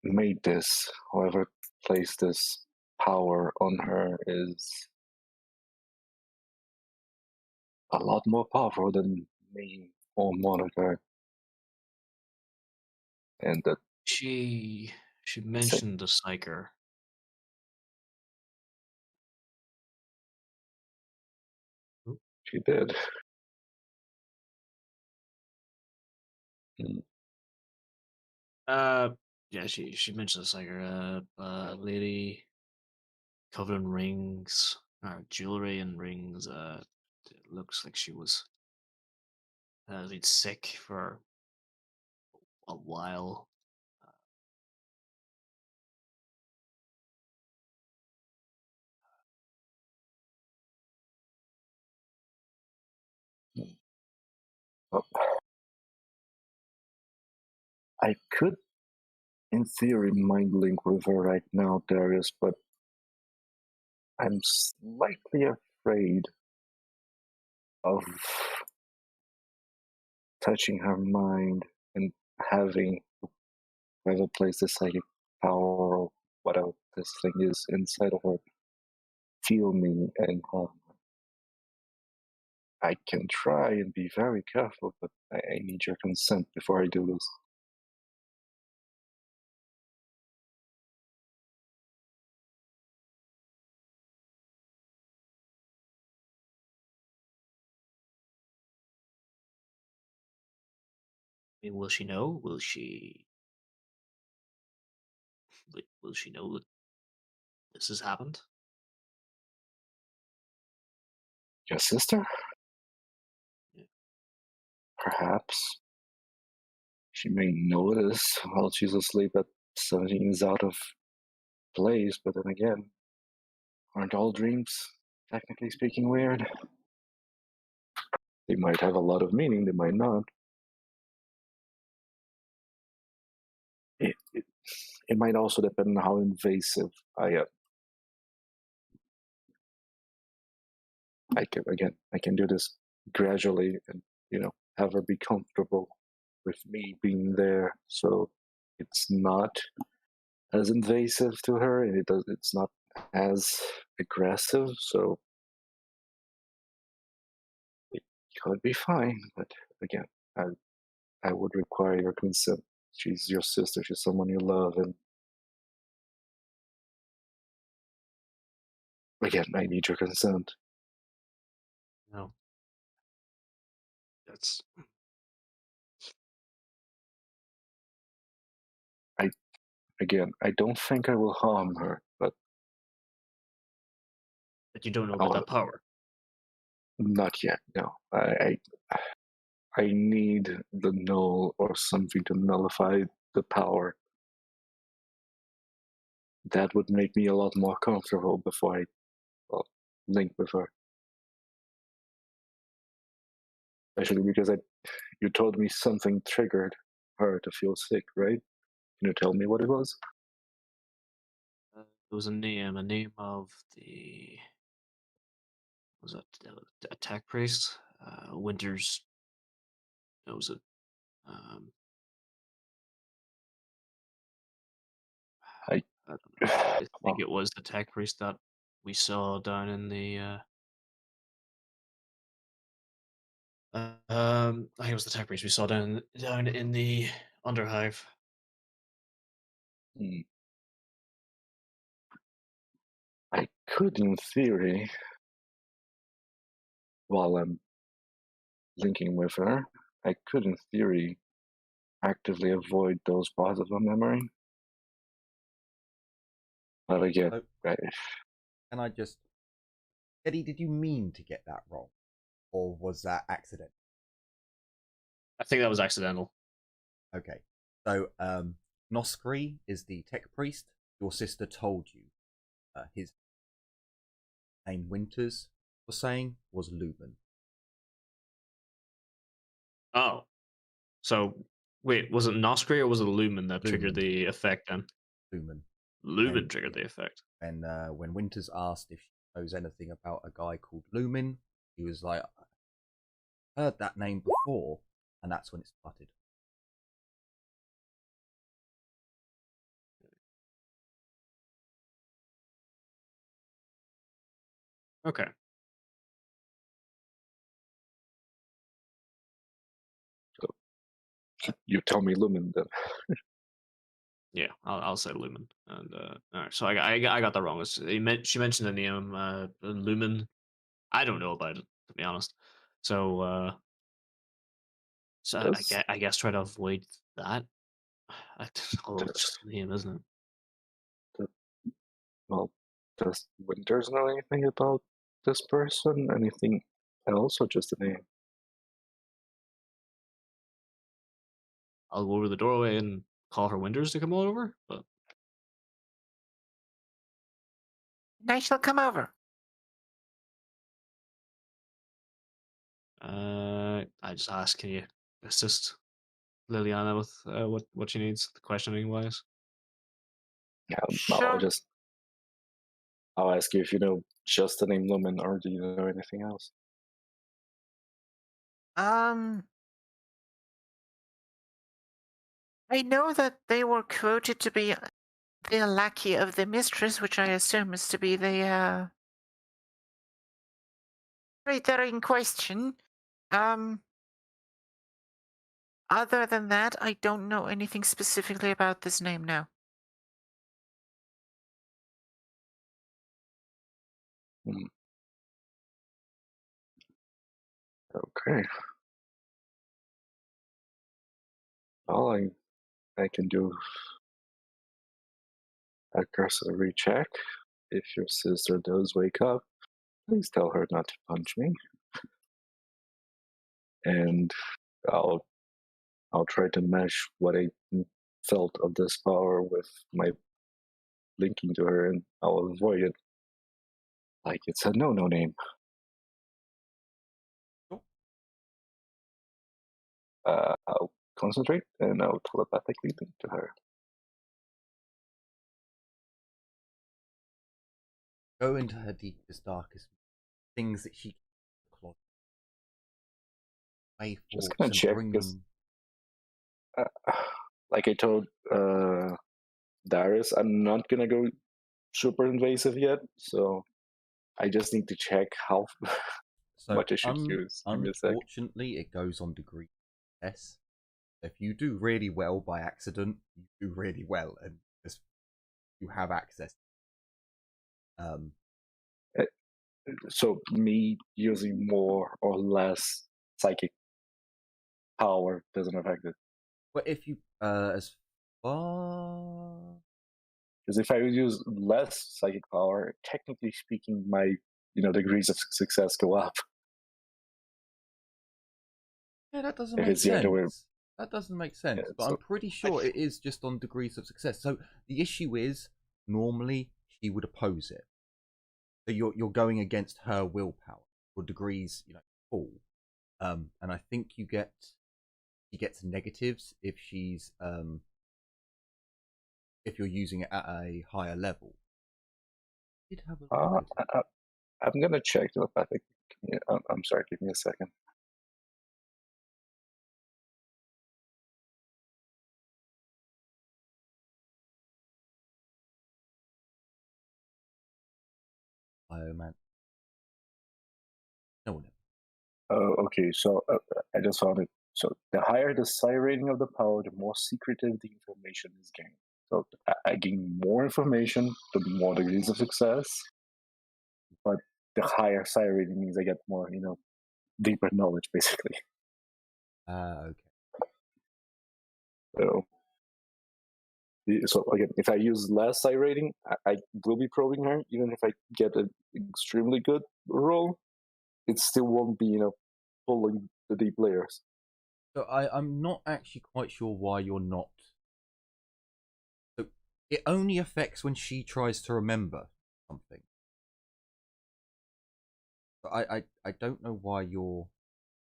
made this, whoever placed this power on her is a lot more powerful than me or Monica. And that She mentioned the psyker. she did. Yeah, she mentioned the psyker. Lady covered in rings, jewelry and rings. It looks like she was been sick for a while. Oh. I could, in theory, mind link with her right now, Darius, but I'm slightly afraid of touching her mind and having whoever plays the psychic power or whatever this thing is inside of her feel me and harm her. I can try and be very careful, but I need your consent before I do this. I mean, will she know? Will she know that this has happened? Your sister? Yeah. Perhaps. She may notice while she's asleep that something is out of place, but then again, aren't all dreams, technically speaking, weird? They might have a lot of meaning, they might not. It might also depend on how invasive I am. I can do this gradually and, have her be comfortable with me being there, so it's not as invasive to her and it's not as aggressive, so it could be fine, but again, I would require your consent. She's your sister, she's someone you love, and again, I need your consent. No. That's I don't think I will harm her, but you don't know about that power. not yet, no. I need the null or something to nullify the power. That would make me a lot more comfortable before I link with her. Especially because you told me something triggered her to feel sick, right? Can you tell me what it was? It was a name of the was that the attack priest, Winters. It was a I don't know. I think it was the tech priest that we saw down in the. I think it was the tech priest we saw down in the Underhive. I could, in theory, while I'm linking with her, I could, in theory, actively avoid those parts of her memory. But again, So, right. can I just, Eddie? Did you mean to get that wrong, or was that accident? I think that was accidental. Okay, so Noskri is the tech priest. Your sister told you his name Winters was saying was Lumen. Oh, so wait, was it Noskri or was it Lumen that triggered Lumen. the effect? Then Lumen. Lumen triggered the effect. And when Winters asked if she knows anything about a guy called Lumen, he was like, I heard that name before, and that's when it started. Okay. So you tell me Lumen then. Yeah, I'll say Lumen. And all right, so I got that wrong. She mentioned the name Lumen. I don't know about it, to be honest. So I guess try to avoid that. Although it's just a name, isn't it? Well, does Winters know anything about this person? Anything else, or just the name? I'll go over the doorway and call her Winters to come on over. But I shall come over. I just ask, can you assist Liliana with what she needs, the questioning wise? Yeah, Sure. I'll ask you if you know just the name Lumen, or do you know anything else? I know that they were quoted to be the lackey of the mistress, which I assume is to be the traitor in question. Other than that, I don't know anything specifically about this name now. Okay. All I can do a cursory check. If your sister does wake up, please tell her not to punch me. And I'll try to mesh what I felt of this power with my linking to her, and I'll avoid it like it's a no name. Cool. I'll concentrate and I'll telepathically link to her. Go into her deepest, darkest things that she can Just gonna check because, like I told Darius, I'm not gonna go super invasive yet, so I just need to check how much I should use. Unfortunately, it goes on degree S. If you do really well by accident, you do really well, and you have access. So me using more or less psychic power doesn't affect it. But if you as far because if I use less psychic power, technically speaking, my degrees of success go up. Yeah, that doesn't make sense. That doesn't make sense. Yeah, but I'm pretty sure it is just on degrees of success. So the issue is normally she would oppose it. So you're going against her willpower. Your degrees, fall. and I think she gets negatives if she's if you're using it at a higher level. Did have a look at it. I'm gonna check telepathic. I'm sorry, give me a second. Oh man, no one. Okay, so I just found it. So the higher the psi rating of the power, the more secretive the information is gained. So I gain more information, the more degrees of success. But the higher psi rating means I get more, deeper knowledge, basically. Okay. So again, if I use less psi rating, I will be probing her. Even if I get an extremely good roll, it still won't be, pulling the deep layers. So I'm not actually quite sure why you're not. So it only affects when she tries to remember something. But I don't know why you're.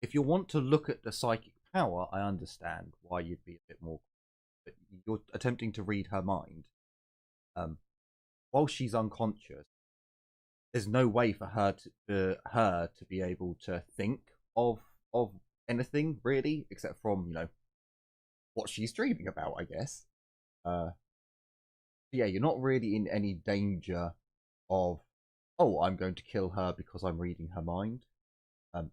If you want to look at the psychic power, I understand why you'd be a bit more. But you're attempting to read her mind. While she's unconscious, there's no way for her to be able to think of anything really, except from what she's dreaming about, I guess. Yeah, you're not really in any danger of, oh, I'm going to kill her because I'm reading her mind.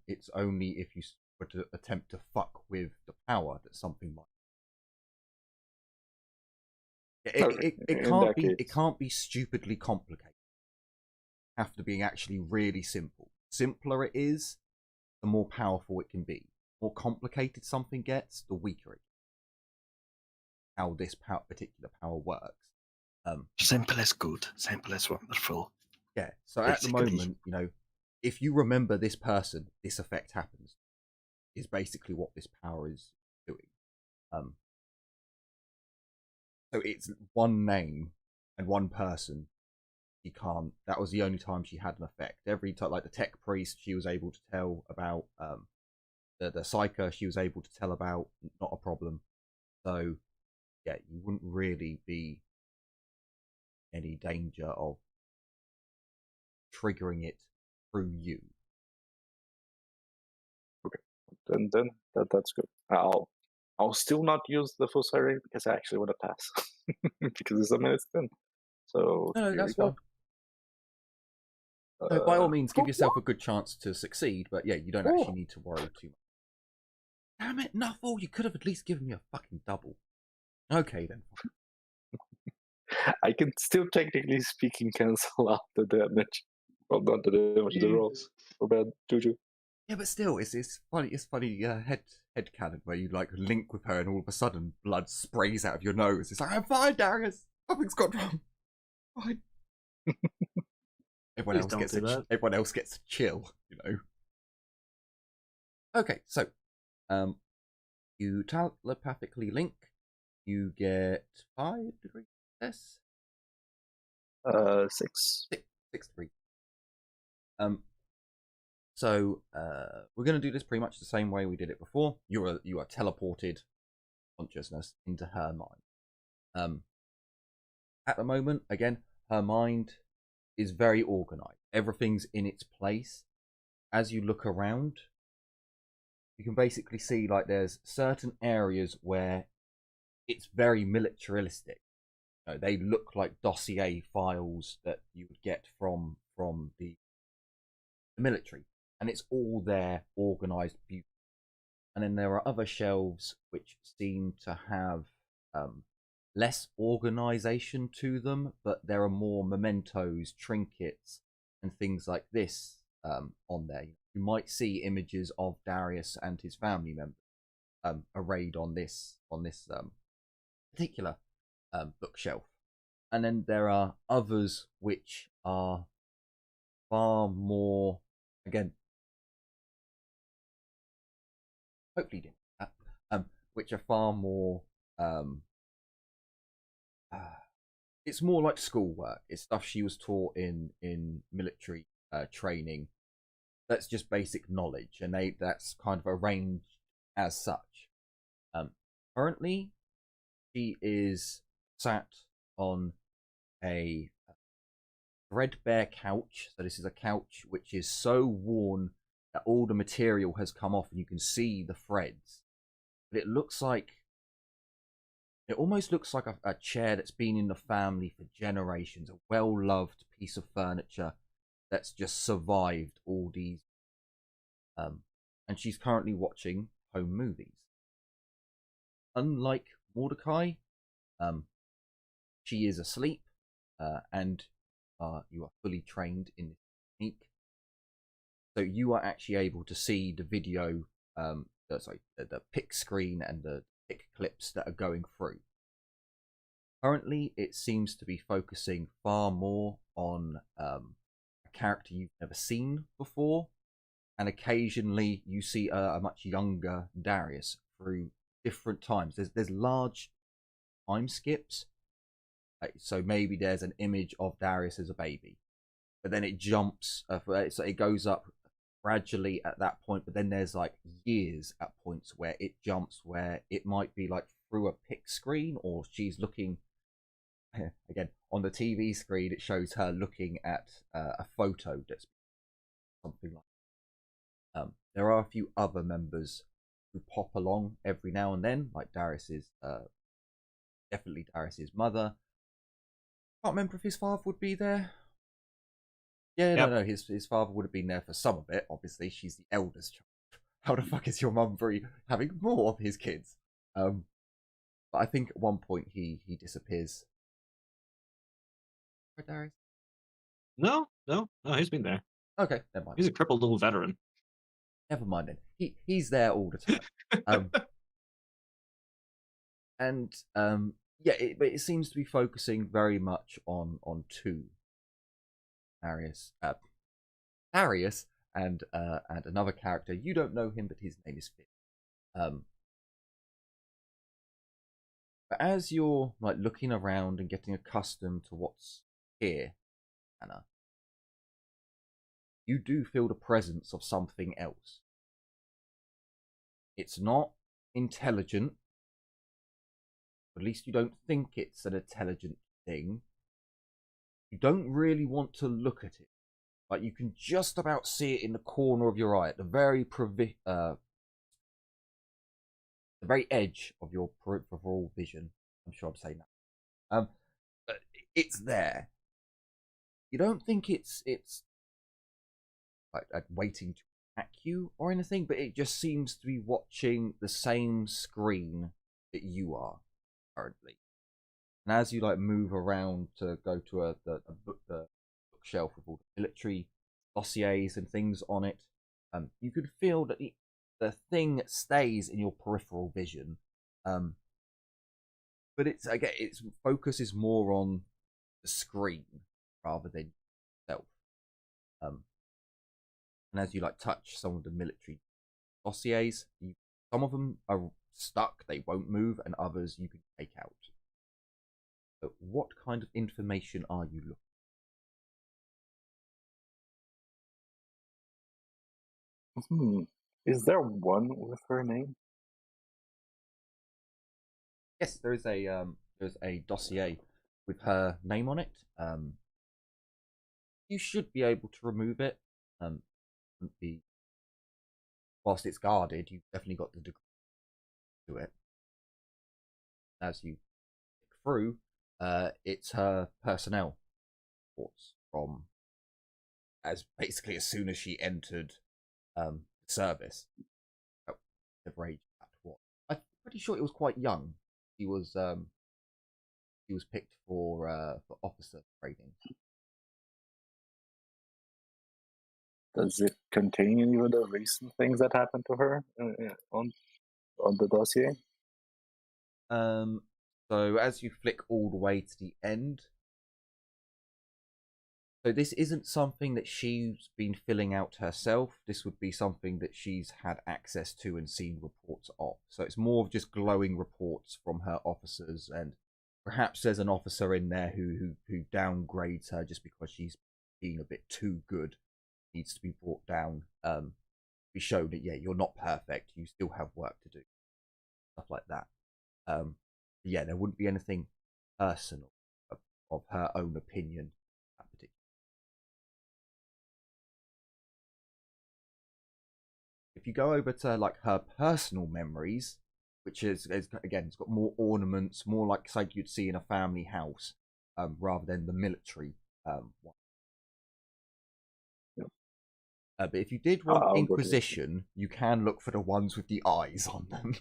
It's only if you were to attempt to fuck with the power that something might. It can't be stupidly complicated. It have to be actually really simple. Simpler it is, the more powerful it can be. The more complicated something gets, the weaker it gets. How this particular power works. Simple is good. Simple is wonderful. Yeah. So Basically. At the moment, if you remember this person, this effect happens. Is basically what this power is doing. So it's one name and one person. She can't. That was the only time she had an effect. Every time, like the tech priest, she was able to tell about. The psyker, she was able to tell about. Not a problem. So, yeah, you wouldn't really be any danger of triggering it through you. Okay, then that's good. I'll still not use the full psi rating because I actually want to pass because it's a minute then. So No, here that's we go. fine. So by all means, give yourself a good chance to succeed, but yeah, you don't actually need to worry too much. Damn it, Nuffle! You could have at least given me a fucking double. Okay then. I can still technically speaking cancel out the damage. Well, not the damage, the roll. For bad juju. Yeah, but still, it's funny. It's funny. Head cannon where you like link with her, and all of a sudden blood sprays out of your nose. It's like, I'm fine, Darius. Nothing's gone wrong. Fine. Everyone else gets to chill. Okay, so you telepathically link. You get 5 degrees. Yes. 6. 6 degrees. So we're going to do this pretty much the same way we did it before. You are teleported consciousness into her mind. At the moment, again, her mind is very organized. Everything's in its place. As you look around, you can basically see like there's certain areas where it's very militaristic. They look like dossier files that you would get from the military, and it's all there, organized, beautiful. And then there are other shelves which seem to have less organization to them, but there are more mementos, trinkets, and things like this on there. You might see images of Darius and his family members arrayed on this particular bookshelf. And then there are others which are far more, again, hopefully didn't that, which are far more it's more like schoolwork. It's stuff she was taught in military training. that's just basic knowledge, and that's kind of arranged as such. Currently, she is sat on a threadbare couch. So this is a couch which is so worn that all the material has come off, and you can see the threads. But it almost looks like a chair that's been in the family for generations, a well-loved piece of furniture that's just survived all these. And she's currently watching home movies. Unlike Mordecai, she is asleep, and you are fully trained in this technique. So you are actually able to see the video, the pick screen and the pick clips that are going through. Currently, it seems to be focusing far more on a character you've never seen before, and occasionally you see a much younger Darius through different times. There's large time skips, so maybe there's an image of Darius as a baby, but then it jumps, so it goes up gradually at that point, but then there's like years at points where it jumps, where it might be like through a pick screen, or she's looking again on the TV screen. It shows her looking at a photo that's something like there are a few other members who pop along every now and then, like Darius's definitely Darius's mother. Can't remember if his father would be there. Yeah, yep. No, his father would have been there for some of it. Obviously, she's the eldest child. How the fuck is your mum having more of his kids? But I think at one point he disappears. Darius? No, he's been there. Okay, never mind. He's a crippled little veteran. Never mind then. He's there all the time. Yeah, but it seems to be focusing very much on two. Darius and another character. You don't know him, but his name is Finn. But as you're like looking around and getting accustomed to what's here, Anna, you do feel the presence of something else. It's not intelligent. At least you don't think it's an intelligent thing. You don't really want to look at it. Like, you can just about see it in the corner of your eye, at the very edge of your peripheral vision. I'm sure I'm saying that. It's there. You don't think it's like waiting to attack you or anything, but it just seems to be watching the same screen that you are currently. And as you like move around to go to the bookshelf with all the military dossiers and things on it, you could feel that the thing stays in your peripheral vision, but its focus is more on the screen rather than yourself. And as you like touch some of the military dossiers, some of them are stuck; they won't move, and others you can take out. So what kind of information are you looking? Is there one with her name? Yes, there's a dossier with her name on it. You should be able to remove it. Whilst it's guarded, you've definitely got the degree to it. As you click through, it's her personnel reports from as soon as she entered service. Of rage at what? I'm pretty sure it was quite young. He was picked for officer training. Does it contain any of the recent things that happened to her on the dossier? So as you flick all the way to the end, so this isn't something that she's been filling out herself. This would be something that she's had access to and seen reports of. So it's more of just glowing reports from her officers, and perhaps there's an officer in there who downgrades her just because she's being a bit too good needs to be brought down, be shown that you're not perfect, you still have work to do, stuff like that. There wouldn't be anything personal of her own opinion. If you go over to like her personal memories, which is again, it's got more ornaments, more like something you'd see in a family house, rather than the military one. But if you did want Inquisition, you can look for the ones with the eyes on them.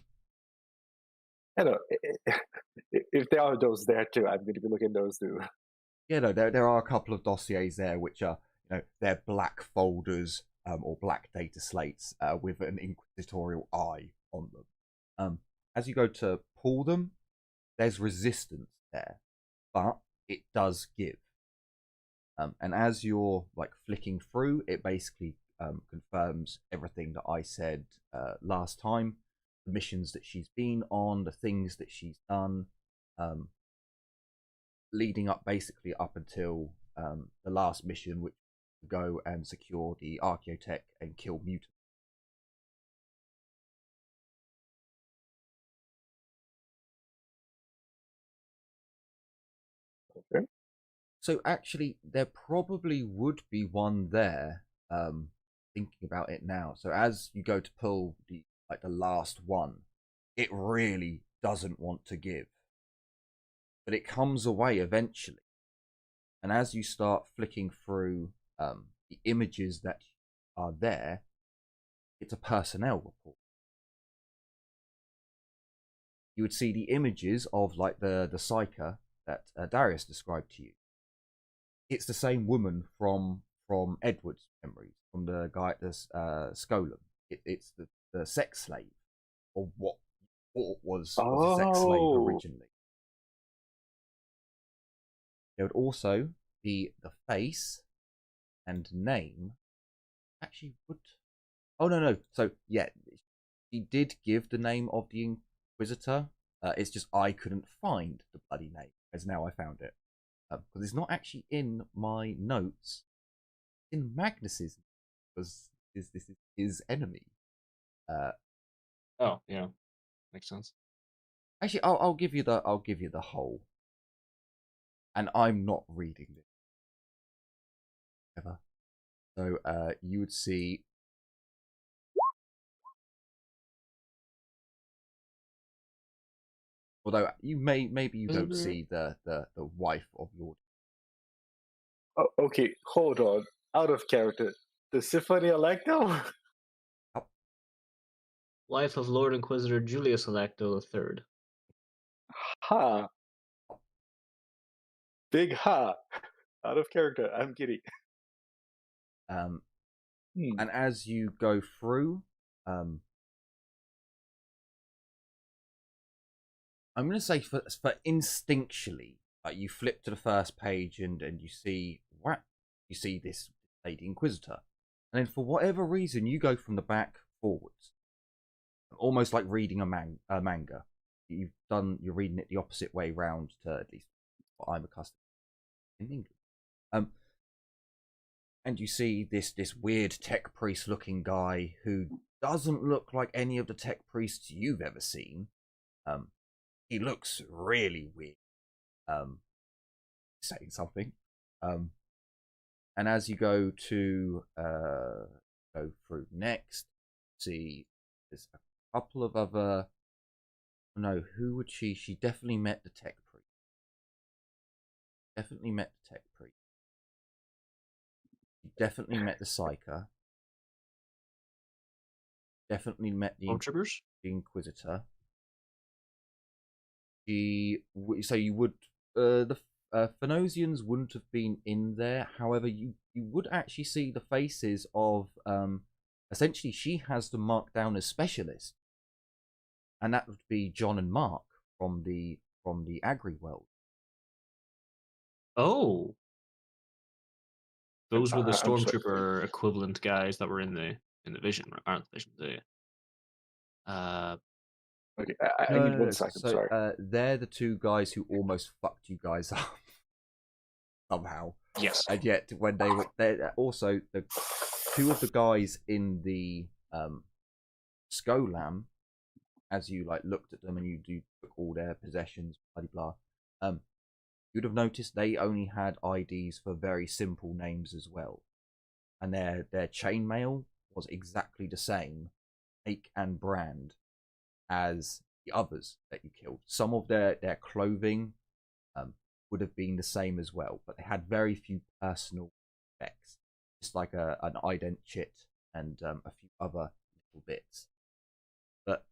If there are those there too, I'm going to be looking at those too. Yeah, no, there are a couple of dossiers there which are, they're black folders or black data slates with an inquisitorial eye on them. As you go to pull them, there's resistance there, but it does give. And as you're like flicking through, it basically confirms everything that I said last time. The missions that she's been on, the things that she's done, leading up basically up until the last mission, which is to go and secure the Archaeotech and kill mutants. Okay. So actually, there probably would be one there. Thinking about it now, so as you go to pull the last one, it really doesn't want to give, but it comes away eventually. And as you start flicking through the images that are there, it's a personnel report. You would see the images of like the psyker that Darius described to you. It's the same woman from Edward's memories, from the guy at the Skolum. It's the sex slave, or what was a sex slave originally. There would also be the face and name. Actually, would... Oh, no. So, yeah, she did give the name of the Inquisitor. It's just I couldn't find the bloody name, as now I found it. Because it's not actually in my notes. In Magnus's, because this is his enemy. Oh yeah, makes sense. Actually, I'll give you the whole. And I'm not reading this ever. So you would see. Although maybe you don't see the wife of your. Oh, okay, hold on. Out of character. The Symphony Electo? Life of Lord Inquisitor Julius Electo III. Ha! Big ha! Out of character. I'm kidding. And as you go through, I'm going to say for instinctually, you flip to the first page and you see what you see this Lady Inquisitor, and then for whatever reason you go from the back forwards, almost like reading a manga. You're reading it the opposite way round to at least what I'm accustomed to in England. And you see this weird tech priest looking guy who doesn't look like any of the tech priests you've ever seen. He looks really weird. Saying something. And as you go to go through next, see there's a couple of other. No, who would she? She definitely met the tech priest. Definitely met the tech priest. She definitely met the psyker. Definitely met the Inquisitor. So you would the Phenosians wouldn't have been in there. However, you would actually see the faces of essentially she has them marked down as specialists, and that would be John and Mark from the Agri world. Oh, those were the stormtrooper equivalent guys that were in the Vision, aren't the Vision? Okay, I need 1 second. So, sorry. They're the two guys who almost fucked you guys up somehow. Yes. And yet, when they were also two of the guys in the Skolam, as you like looked at them and you do took all their possessions, blah blah blah, you'd have noticed they only had IDs for very simple names as well, and their chainmail was exactly the same make and brand as the others that you killed. Some of their clothing would have been the same as well, but they had very few personal effects, just like an ident chit and a few other little bits. But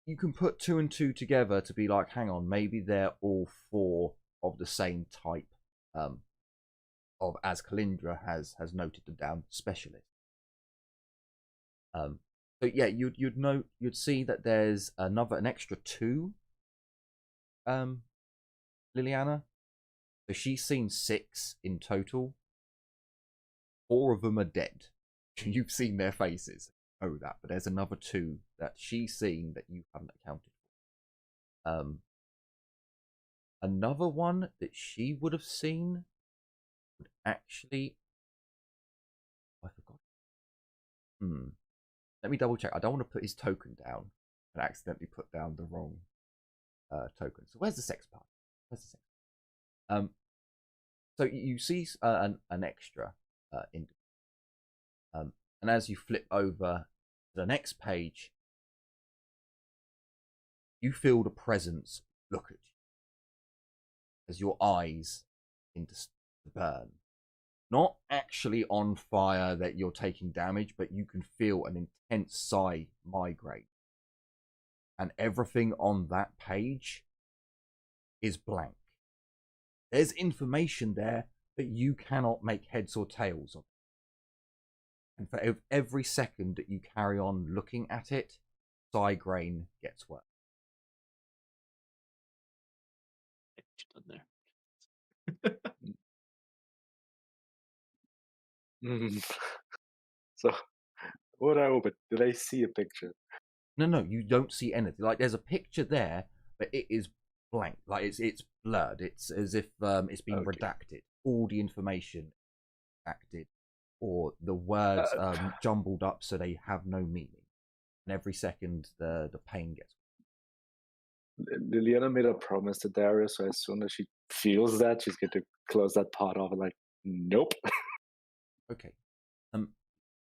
you can put two and two together to be like, hang on, maybe they're all four of the same type of, as Kalindra has noted them down, specialist. So yeah, you'd see that there's an extra two Liliana. So she's seen 6 in total. 4 of them are dead. You've seen their faces. Oh, that. But there's another 2 that she's seen that you haven't accounted for. Another one that she would have seen would actually... I forgot. Let me double check. I don't want to put his token down and accidentally put down the wrong token. So where's the sex part? Where's the sex part? So you see an extra in, and as you flip over to the next page, you feel the presence look at you as your eyes begin to burn. Not actually on fire that you're taking damage, but you can feel an intense sigh migrate. And everything on that page is blank. There's information there, but you cannot make heads or tails of it. And for every second that you carry on looking at it, Sigrain gets worse. So, what I open? Did I see a picture? No, you don't see anything. Like there's a picture there, but it is blank. Like it's blurred. It's as if it's been redacted. All the information redacted, or the words jumbled up so they have no meaning. And every second, the pain gets. Liliana made a promise to Darius, so as soon as she feels that, she's going to close that part off. And like, nope. Okay. You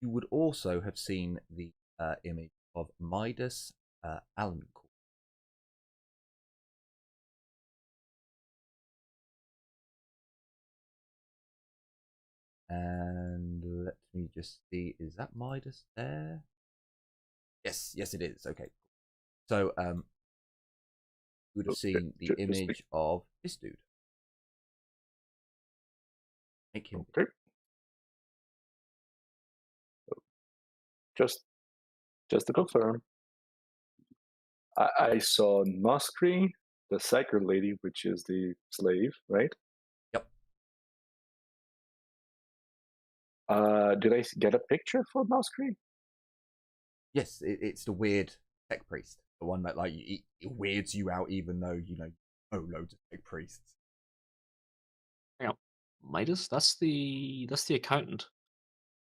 would also have seen the image of Midas Allencourt. And let me just see, is that Midas there? Yes, it is. Okay. So you would have seen the image of this dude. Make him okay. Just to confirm, I saw Noskri, the sacred lady, which is the slave, right? Yep. Did I get a picture for Noskri? Yes, it's the weird tech priest, the one that like it weirds you out, even though you know loads of tech priests. Yeah, Midas. That's the accountant.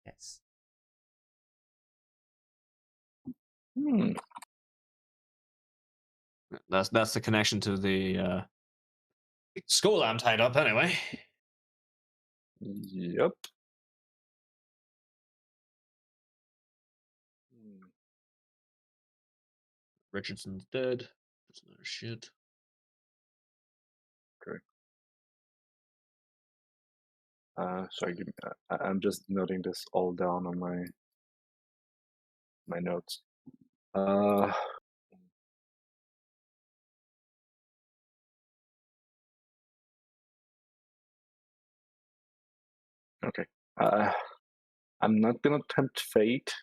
Yes. That's the connection to the skull I'm tied up anyway. Yep. Richardson's dead. That's another shit. Okay. Sorry, I'm just noting this all down on my notes. Okay. I'm not gonna tempt fate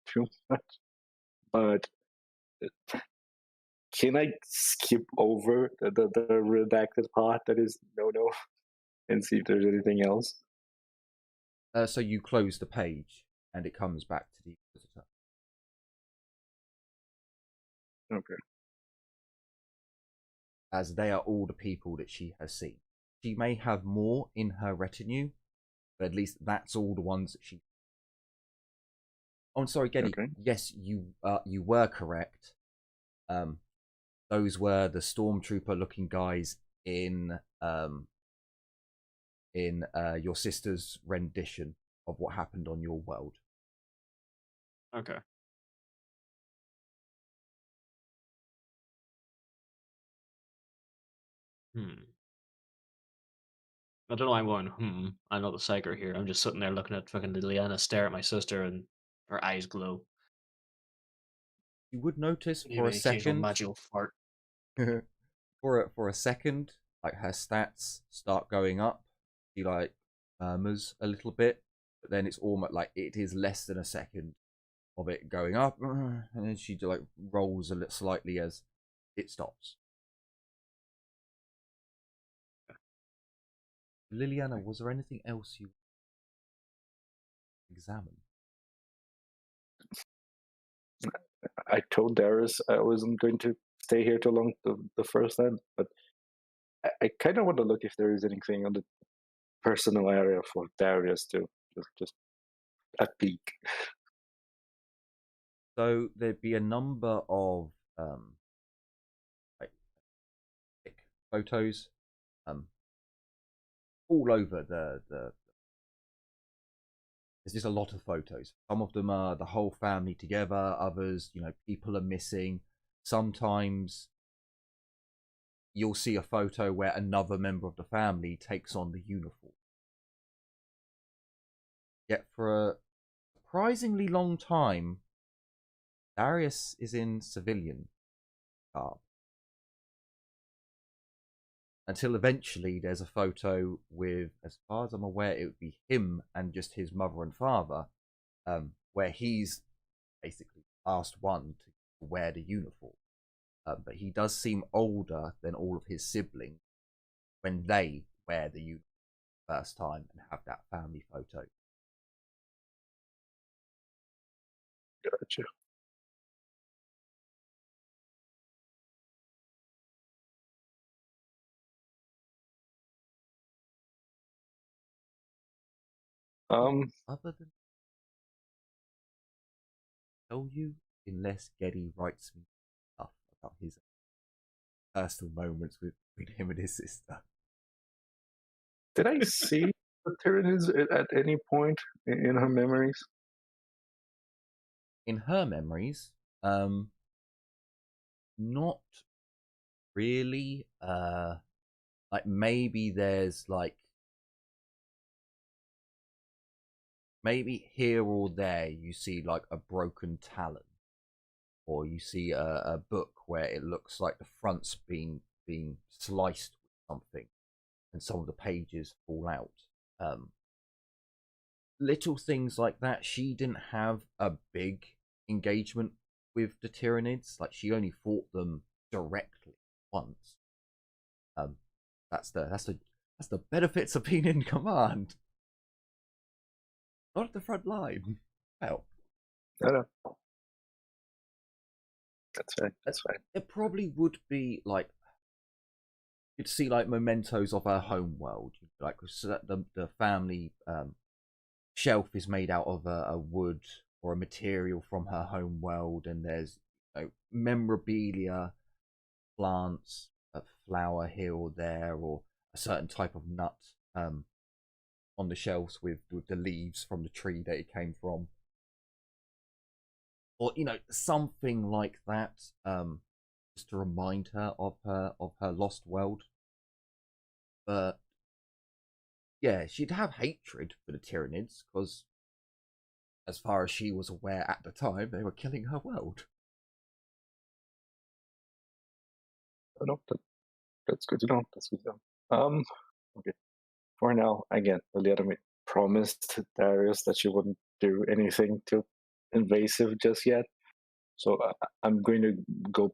too much, but can I skip over the redacted part that is no and see if there's anything else? So you close the page and it comes back to the Inquisitor. Okay. As they are all the people that she has seen. She may have more in her retinue, but at least that's all the ones that she. Oh, I'm sorry, Geddy. Okay. Yes, you were correct. Those were the stormtrooper-looking guys in your sister's rendition of what happened on your world. Okay. I don't know why I'm going, I'm not the psyker here. I'm just sitting there looking at fucking Liliana stare at my sister and her eyes glow. You would notice Give for me a an occasional second, magical fart. for a second, like her stats start going up. She like murmurs a little bit, but then it's almost like it is less than a second of it going up, and then she like rolls a little slightly as it stops. Liliana, was there anything else you examine? I told Darius I wasn't going to stay here too long the first time, but I kind of want to look if there is anything on the personal area for Darius to just a peek. So there'd be a number of like photos all over the there's just a lot of photos. Some of them are the whole family together, others, people are missing. Sometimes you'll see a photo where another member of the family takes on the uniform. Yet for a surprisingly long time, Darius is in civilian garb. Until eventually there's a photo with, as far as I'm aware, it would be him and just his mother and father, where he's basically the last one to wear the uniform. But he does seem older than all of his siblings when they wear the uniform first time and have that family photo. Gotcha. Other than tell you, unless Geddy writes me stuff about his personal moments between him and his sister. Did I see the Tyranids at any point in her memories? In her memories, not really. Like maybe there's maybe here or there you see like a broken talon, or you see a book where it looks like the front's being sliced with something, and some of the pages fall out. Little things like that. She didn't have a big engagement with the Tyranids. Like she only fought them directly once. That's the benefits of being in command. Not at the front line. Well, No. That's fine. That's fine. it probably would be like you'd see like mementos of her home world. Like the family shelf is made out of a wood or a material from her home world, and there's memorabilia, plants, a flower here or there, or a certain type of nut on the shelves with the leaves from the tree that it came from, or something like that, just to remind her of her lost world. But yeah, she'd have hatred for the Tyranids because, as far as she was aware at the time, they were killing her world. Oh, no, that's good to know. That's good to know. Okay. For now, again, Liliana promised Darius that she wouldn't do anything too invasive just yet. So I'm going to go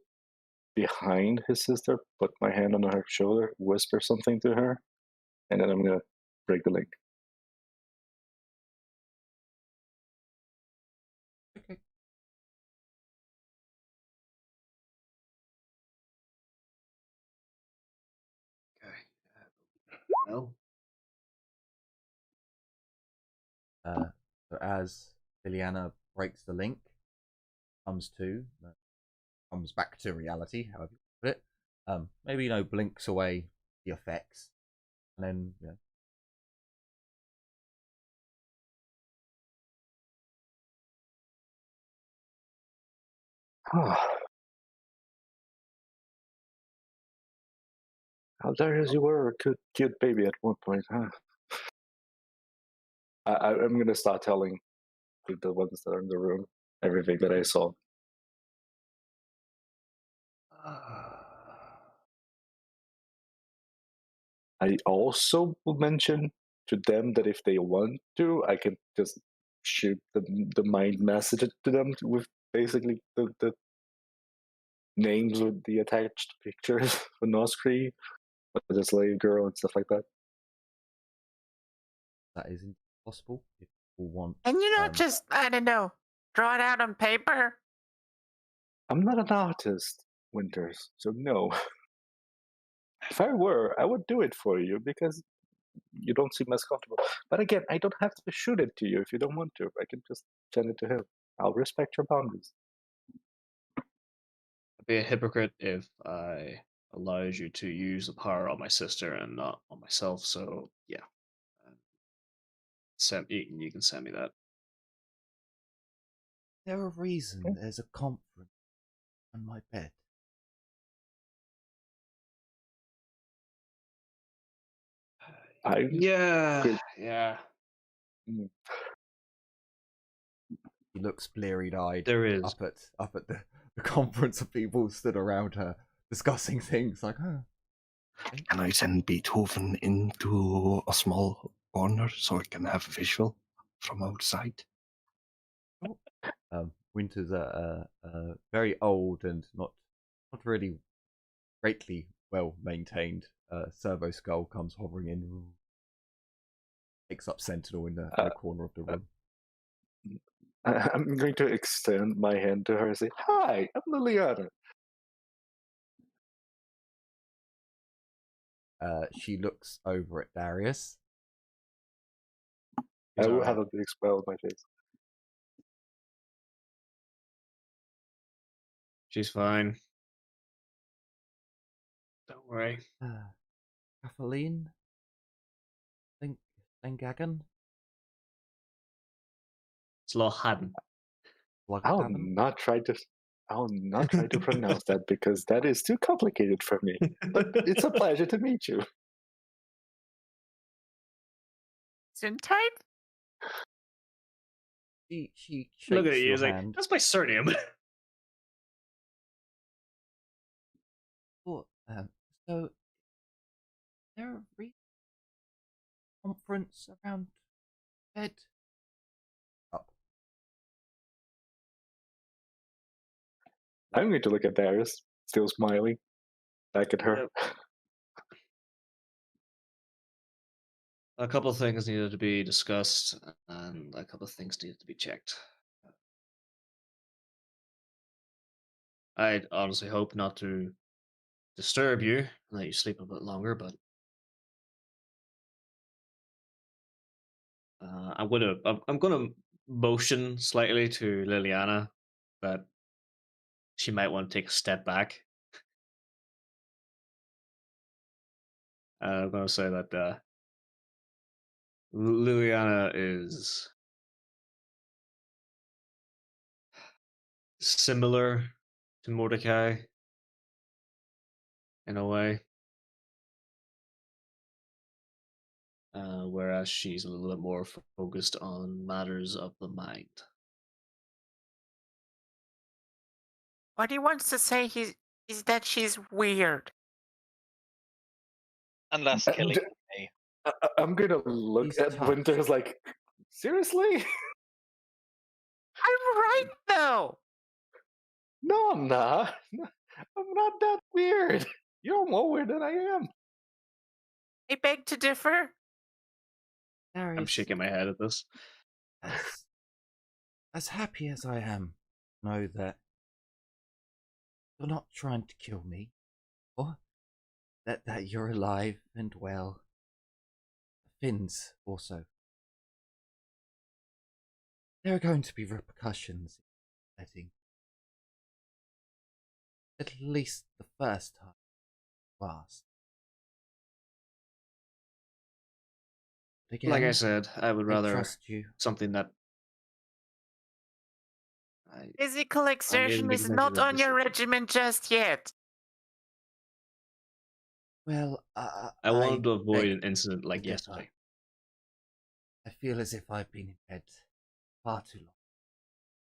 behind his sister, put my hand on her shoulder, whisper something to her, and then I'm going to break the link. Okay. No. So as Liliana breaks the link, comes back to reality, however you put it. Maybe blinks away the effects, and then How Darius, you were a cute baby at one point, huh? I'm gonna start telling the ones that are in the room everything that I saw. I also will mention to them that if they want to, I can just shoot the mind message to them with basically the names with the attached pictures for Noskri, with the slave girl and stuff like that. that is possible. If people want, And you not just, I don't know, draw it out on paper? I'm not an artist, Winters, so no. If I were, I would do it for you because you don't seem as comfortable. But again, I don't have to shoot it to you if you don't want to. I can just send it to him. I'll respect your boundaries. I'd be a hypocrite if I allowed you to use the power on my sister and not on myself. So yeah, you can send me that. there a reason there's a conference on my bed? Yeah. She looks bleary-eyed. There is. Up at the conference of people stood around her discussing things like, Can I send Beethoven into a small corner so I can have a visual from outside? Winter's a very old and not really greatly well maintained servo skull comes hovering in, takes up sentinel in the corner of the room. I'm going to extend my hand to her and say, "Hi, I'm Liliana." She looks over at Darius. I will have a big smile on my face. She's fine. Don't worry. Kathleen? Gagan? It's Lohaden. I'll not try to pronounce that because that is too complicated for me. But it's a pleasure to meet you. Sintide? She shakes Look at you, your he's like, hand. that's my surname. So there a conference around bed? Up. I'm going to look at Darius, still smiling, back at her. A couple of things needed to be discussed, and a couple of things needed to be checked. I honestly hope not to disturb you and let you sleep a bit longer, but I'm gonna motion slightly to Liliana that she might want to take a step back. I'm gonna say that Liliana is similar to Mordecai in a way, whereas she's a little bit more focused on matters of the mind. What he wants to say is that she's weird. Unless killing me. I'm going to look He's at tough. Winters like, seriously? I'm right, though. No, I'm not. I'm not that weird. You're more weird than I am. I beg to differ. Darius, I'm shaking my head at this. as happy as I am, know that you're not trying to kill me, or that you're alive and well. Finn's also. there are going to be repercussions in letting at least the first time pass. Again, Like I said, I would I rather trust you. something that Physical exertion make is an not on your decision. regimen just yet. Well, I wanted to avoid beg an incident like to differ. yesterday. I feel as if I've been in bed far too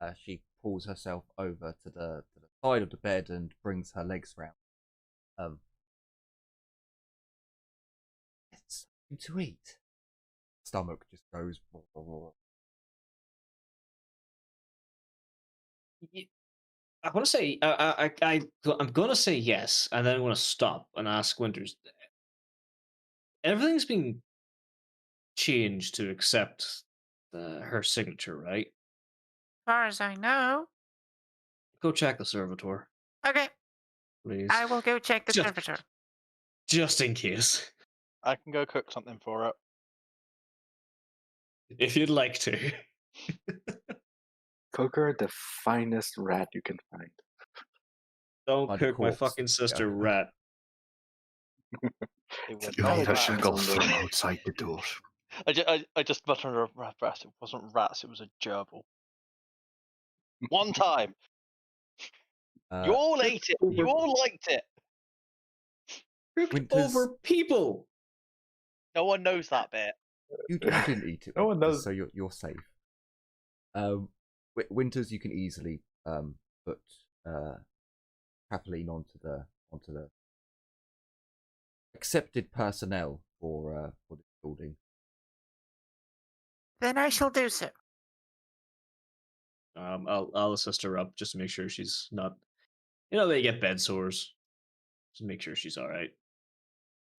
long. She pulls herself over to the side of the bed and brings her legs round. It's something to eat. Stomach just goes. I want to say I'm gonna say yes, and then I want to stop and ask Winters. Everything's been changed to accept her signature, right? As far as I know. Go check the servitor, Okay, please. I will go check the Just- servitor. Just in case, I can go cook something for it. if you'd like to. Cook her the finest rat you can find. Don't Find a cook my corpse. fucking sister Yeah. rat. It was You not need a rats. sugar from outside the door. I just muttered under a breath. It wasn't rats. It was a gerbil. One time, you all ate it. You all liked it. Cooked Winters- over people. No one knows that bit. You didn't eat it. No one Winters, knows. so you're safe. Winters, you can easily put Kathleen onto the accepted personnel for the building. Then I shall do so. I'll assist her up just to make sure she's not. You know, they get bed sores. Just make sure she's all right.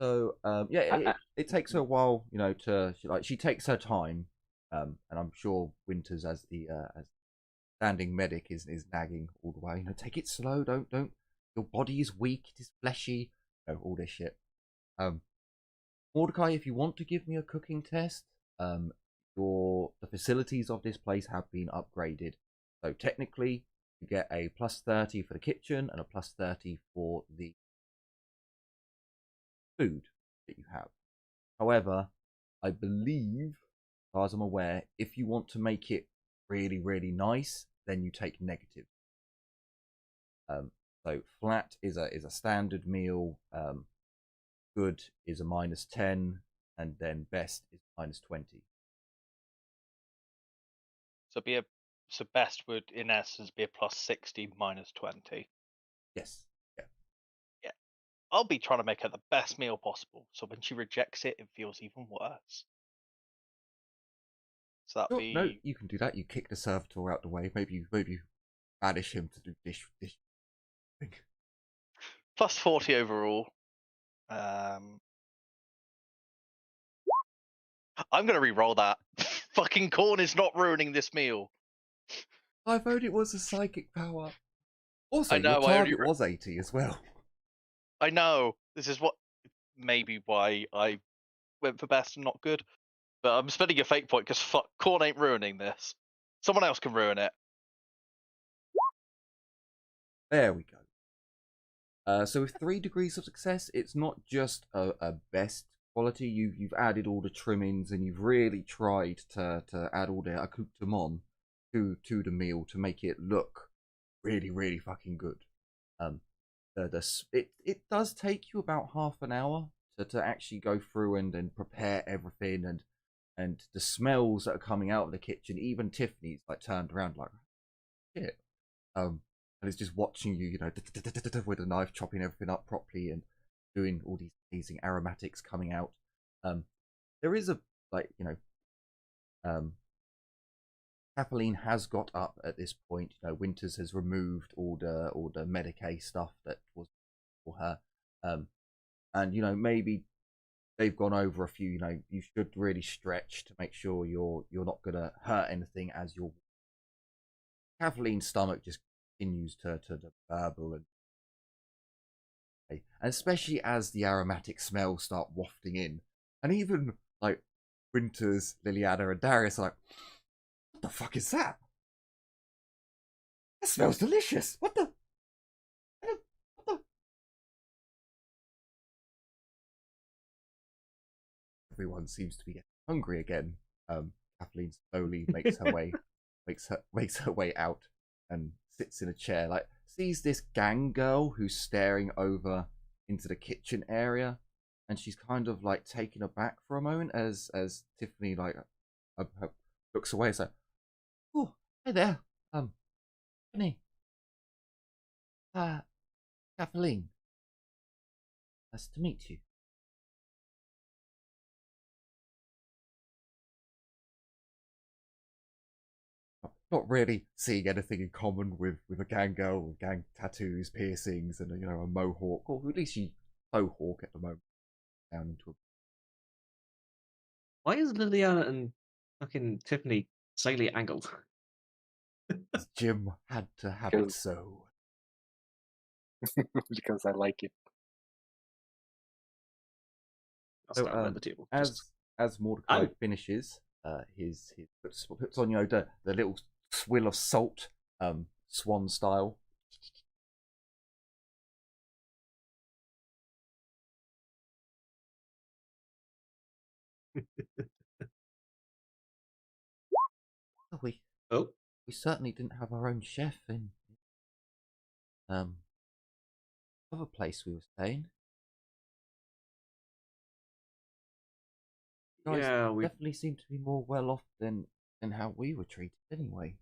So it takes her a while, you know, she takes her time, and I'm sure Winters as the as standing medic is nagging all the way. You know, take it slow. Don't. Your body is weak. It is fleshy. You know, all this shit. Mordecai, if you want to give me a cooking test, the facilities of this place have been upgraded. So technically, you get a +30 for the kitchen and a +30 for the food that you have. However, I believe, as far as I'm aware, if you want to make it really, really nice, then you take negative. So flat is a standard meal. Good is a -10, and then best is -20. So best would in essence be a +60 -20. Yes. Yeah. I'll be trying to make her the best meal possible. So when she rejects it, it feels even worse. So that'd be No, you can do that. You kick the servitor out the way. Maybe you banish him to do dish. +40 overall. I'm gonna re-roll that. Fucking corn is not ruining this meal. I vote it was a psychic power. Also, I know, your I only target was 80 as well. I know. This is what maybe why I went for best and not good. But I'm spending a fate point because fuck, corn ain't ruining this. Someone else can ruin it. There we go. So with 3 degrees of success, it's not just a best quality. You've added all the trimmings and you've really tried to add all the accoutrement to the meal to make it look really, really fucking good. It does take you about half an hour to actually go through and prepare everything, and the smells that are coming out of the kitchen, even Tiffany's like turned around like shit. And it's just watching you, you know, with a knife, chopping everything up properly and doing all these amazing aromatics coming out. There is a, like, you know, Kathleen has got up at this point. You know, Winters has removed all the Medicaid stuff that was for her, and you know, maybe they've gone over a few. You know, you should really stretch to make sure you're not gonna hurt anything as you're. Kathleen's stomach just continues to burble, and especially as the aromatic smells start wafting in, and even like Winters, Liliana, and Darius are like, what the fuck is that? That smells delicious. What the? Everyone seems to be getting hungry again. Kathleen slowly makes her way, makes her way out and sits in a chair. Like sees this gang girl who's staring over into the kitchen area, and she's kind of like taken aback for a moment as Tiffany like looks away. It's like, oh, hey there, Tiffany, Kathleen, nice to meet you. Not really seeing anything in common with a gang girl with gang tattoos, piercings, and a mohawk, or at least she mohawk at the moment. Down into a... Why is Liliana and fucking Tiffany slightly angled? Jim had to have it so. Because I like it. I'll So, stand at the table. As Mordecai finishes, his puts on the little swill of salt, swan style. we certainly didn't have our own chef in other place we were staying. Guys definitely seem to be more well off than how we were treated anyway.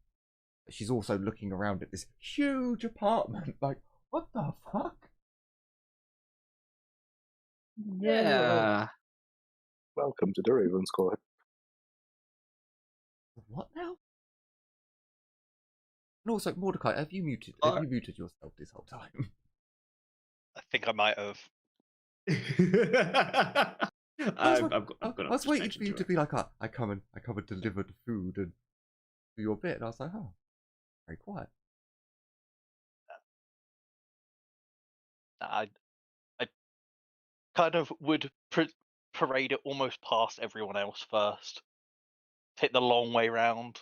But she's also looking around at this huge apartment, like, what the fuck? Yeah. Welcome to the Raven Squad. What now? And also, Mordecai, have you muted yourself this whole time? I think I might have. I was waiting for you to be like, I come and deliver the food and do your bit. And I was like, oh, very quiet. I kind of would parade it almost past everyone else first. Take the long way round.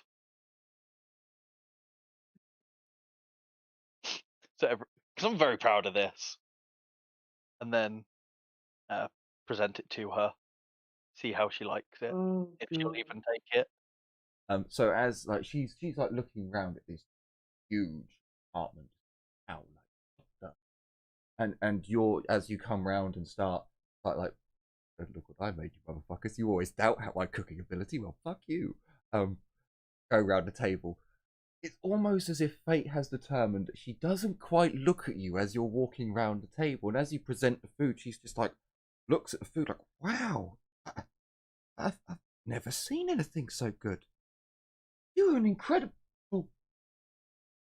So, because I'm very proud of this. And then present it to her. See how she likes it. If she'll even take it. So as like she's like looking around at this huge apartment, and you're as you come round and start like look what I made you motherfuckers. You always doubt my cooking ability. Well, fuck you. Go round the table. It's almost as if fate has determined that she doesn't quite look at you as you're walking round the table, and as you present the food, she's just like looks at the food like, wow, I've never seen anything so good. You're an incredible...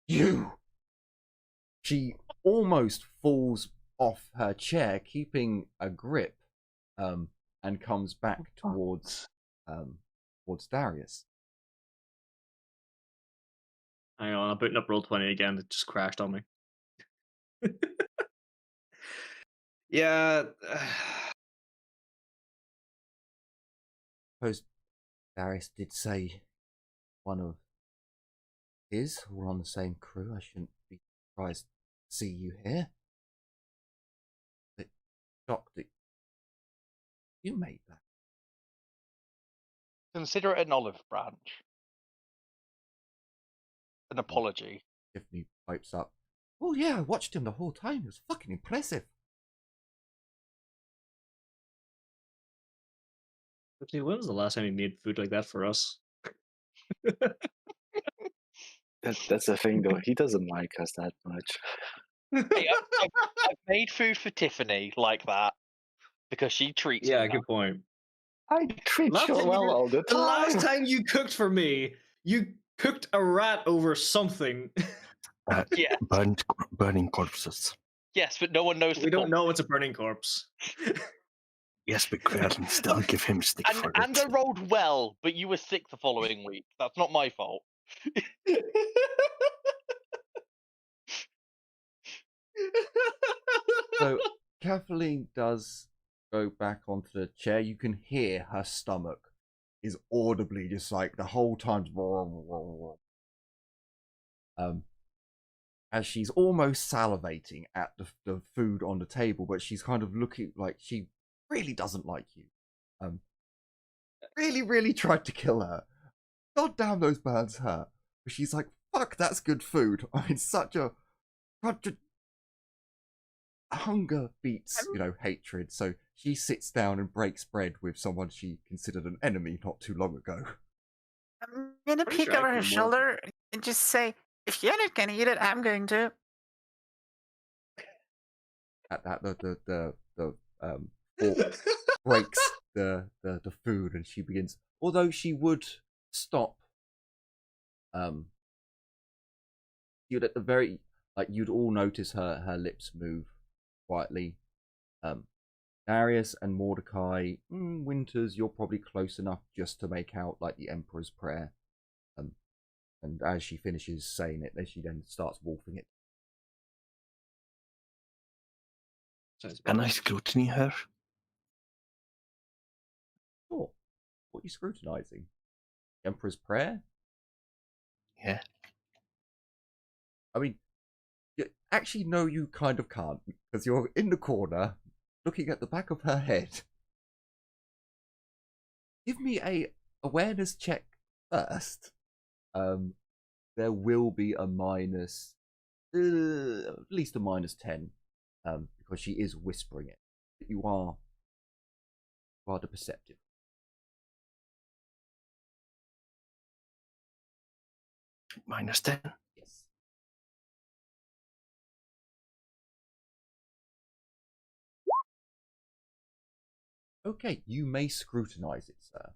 You! She almost falls off her chair, keeping a grip, and comes back towards Darius. Hang on, I'm putting up Roll20 again. It just crashed on me. Yeah. Suppose Darius did say one of his, all on the same crew. I shouldn't be surprised to see you here. But shocked that you made that. Consider it an olive branch. An apology. Tiffany pipes up. Oh yeah, I watched him the whole time. It was fucking impressive. When was the last time you made food like that for us? That's the thing, though. He doesn't like us that much. Hey, I've made food for Tiffany like that because she treats me. Yeah, good point. I treat you well all the time. The last time you cooked for me, you cooked a rat over something. Yeah. Burning corpses. Yes, but no one knows. We don't know it's a burning corpse. Yes, but Querlin still give him stick for it. And I rolled well, but you were sick the following week. That's not my fault. So Kathleen does go back onto the chair. You can hear her stomach is audibly just like the whole time. As she's almost salivating at the food on the table, but she's kind of looking like she really doesn't like you. Really, really tried to kill her. God damn, those burns hurt. But she's like, fuck, that's good food. I mean, such a hunger beats, hatred. So she sits down and breaks bread with someone she considered an enemy not too long ago. I'm gonna Pretty peek sure I over can her more- shoulder and just say, if you're not gonna eat it, I'm going to. At that, the fork breaks the food, and she begins. Although she would stop. You'd at the very you'd all notice her lips move quietly. Darius and Mordecai, Winters, you're probably close enough just to make out like the Emperor's prayer. And as she finishes saying it, then she then starts wolfing it. Can I scrutiny her? Sure. What are you scrutinizing? The Emperor's prayer? Yeah. I mean, actually, no, you kind of can't, because you're in the corner, looking at the back of her head. Give me a awareness check first. There will be a minus, at least a -10, because she is whispering it. But you are rather perceptive. -10. Yes. Okay, you may scrutinize it, sir.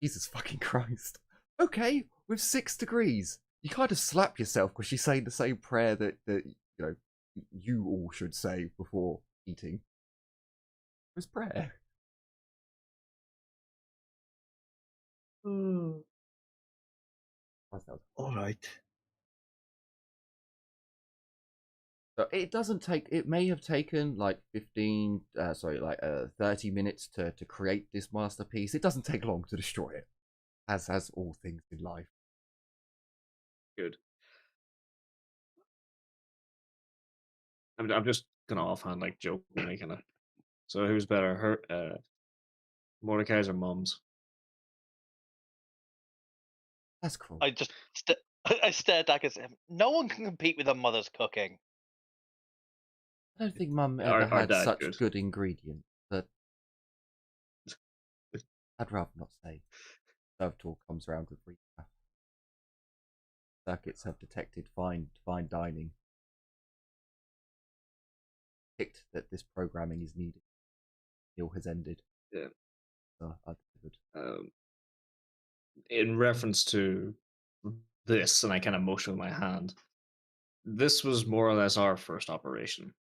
Jesus fucking Christ. Okay, with 6 degrees. You kind of slap yourself because she's saying the same prayer that you all should say before eating. It was prayer. All right. So it doesn't take. It may have taken like 30 minutes to create this masterpiece. It doesn't take long to destroy it, as all things in life. Good. I'm just gonna offhand like jokingly kind of. So who's better, her, Mordecai's or Mom's? That's cruel. I just I stared back at him. No one can compete with a mother's cooking. I don't think Mum Our- ever our had dad such could. good ingredients, but I'd rather not say. Serve talk comes around with recap. Circuits have detected fine dining. Picked that this programming is needed. Deal has ended. Yeah. So I delivered. In reference to this, and I kind of motion with my hand, this was more or less our first operation.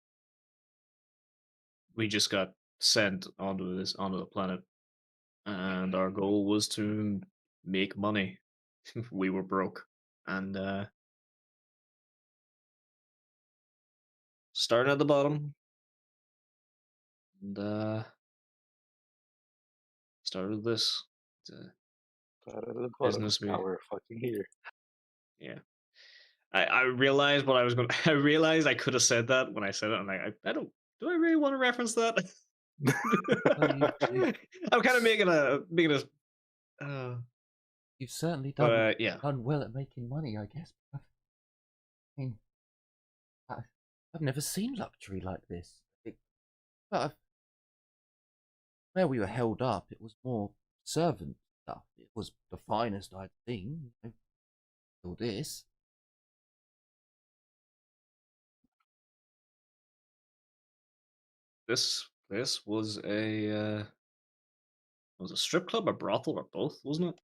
We just got sent onto the planet, and our goal was to make money. We were broke, and starting at the bottom, and started this. Business me. Now we're fucking here. Yeah. I realized what I was going to. I realized I could have said that when I said it. I'm like, I don't. Do I really want to reference that? I'm kind of making a. You've certainly Yeah. done well at making money, I guess. I mean, I've never seen luxury like this. Where we were held up, it was more servant stuff. It was the finest I'd seen. Till this. This was a strip club, a brothel, or both, wasn't it?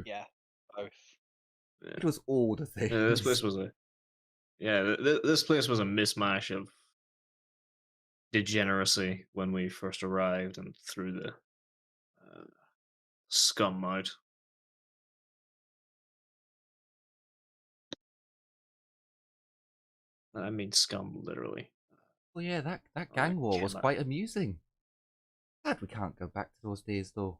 Yeah, both. Yeah. It was all the things. This place was this place was a mismatch of degeneracy when we first arrived and threw the scum out. I mean scum, literally. Well, yeah, that I gang war was cannot- quite amusing. Glad we can't go back to those days, though.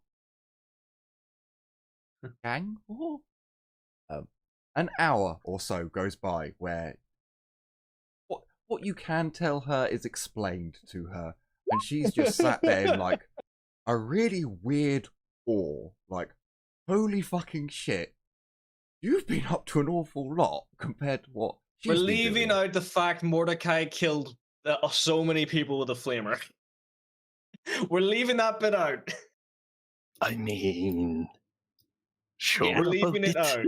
Gang war? An hour or so goes by where what you can tell her is explained to her, and she's just sat there in like a really weird awe, like, holy fucking shit, you've been up to an awful lot compared to what We're she's been leaving doing. out the fact Mordecai killed so many people with a flamer. We're leaving that bit out. I mean, sure. We're leaving it about out.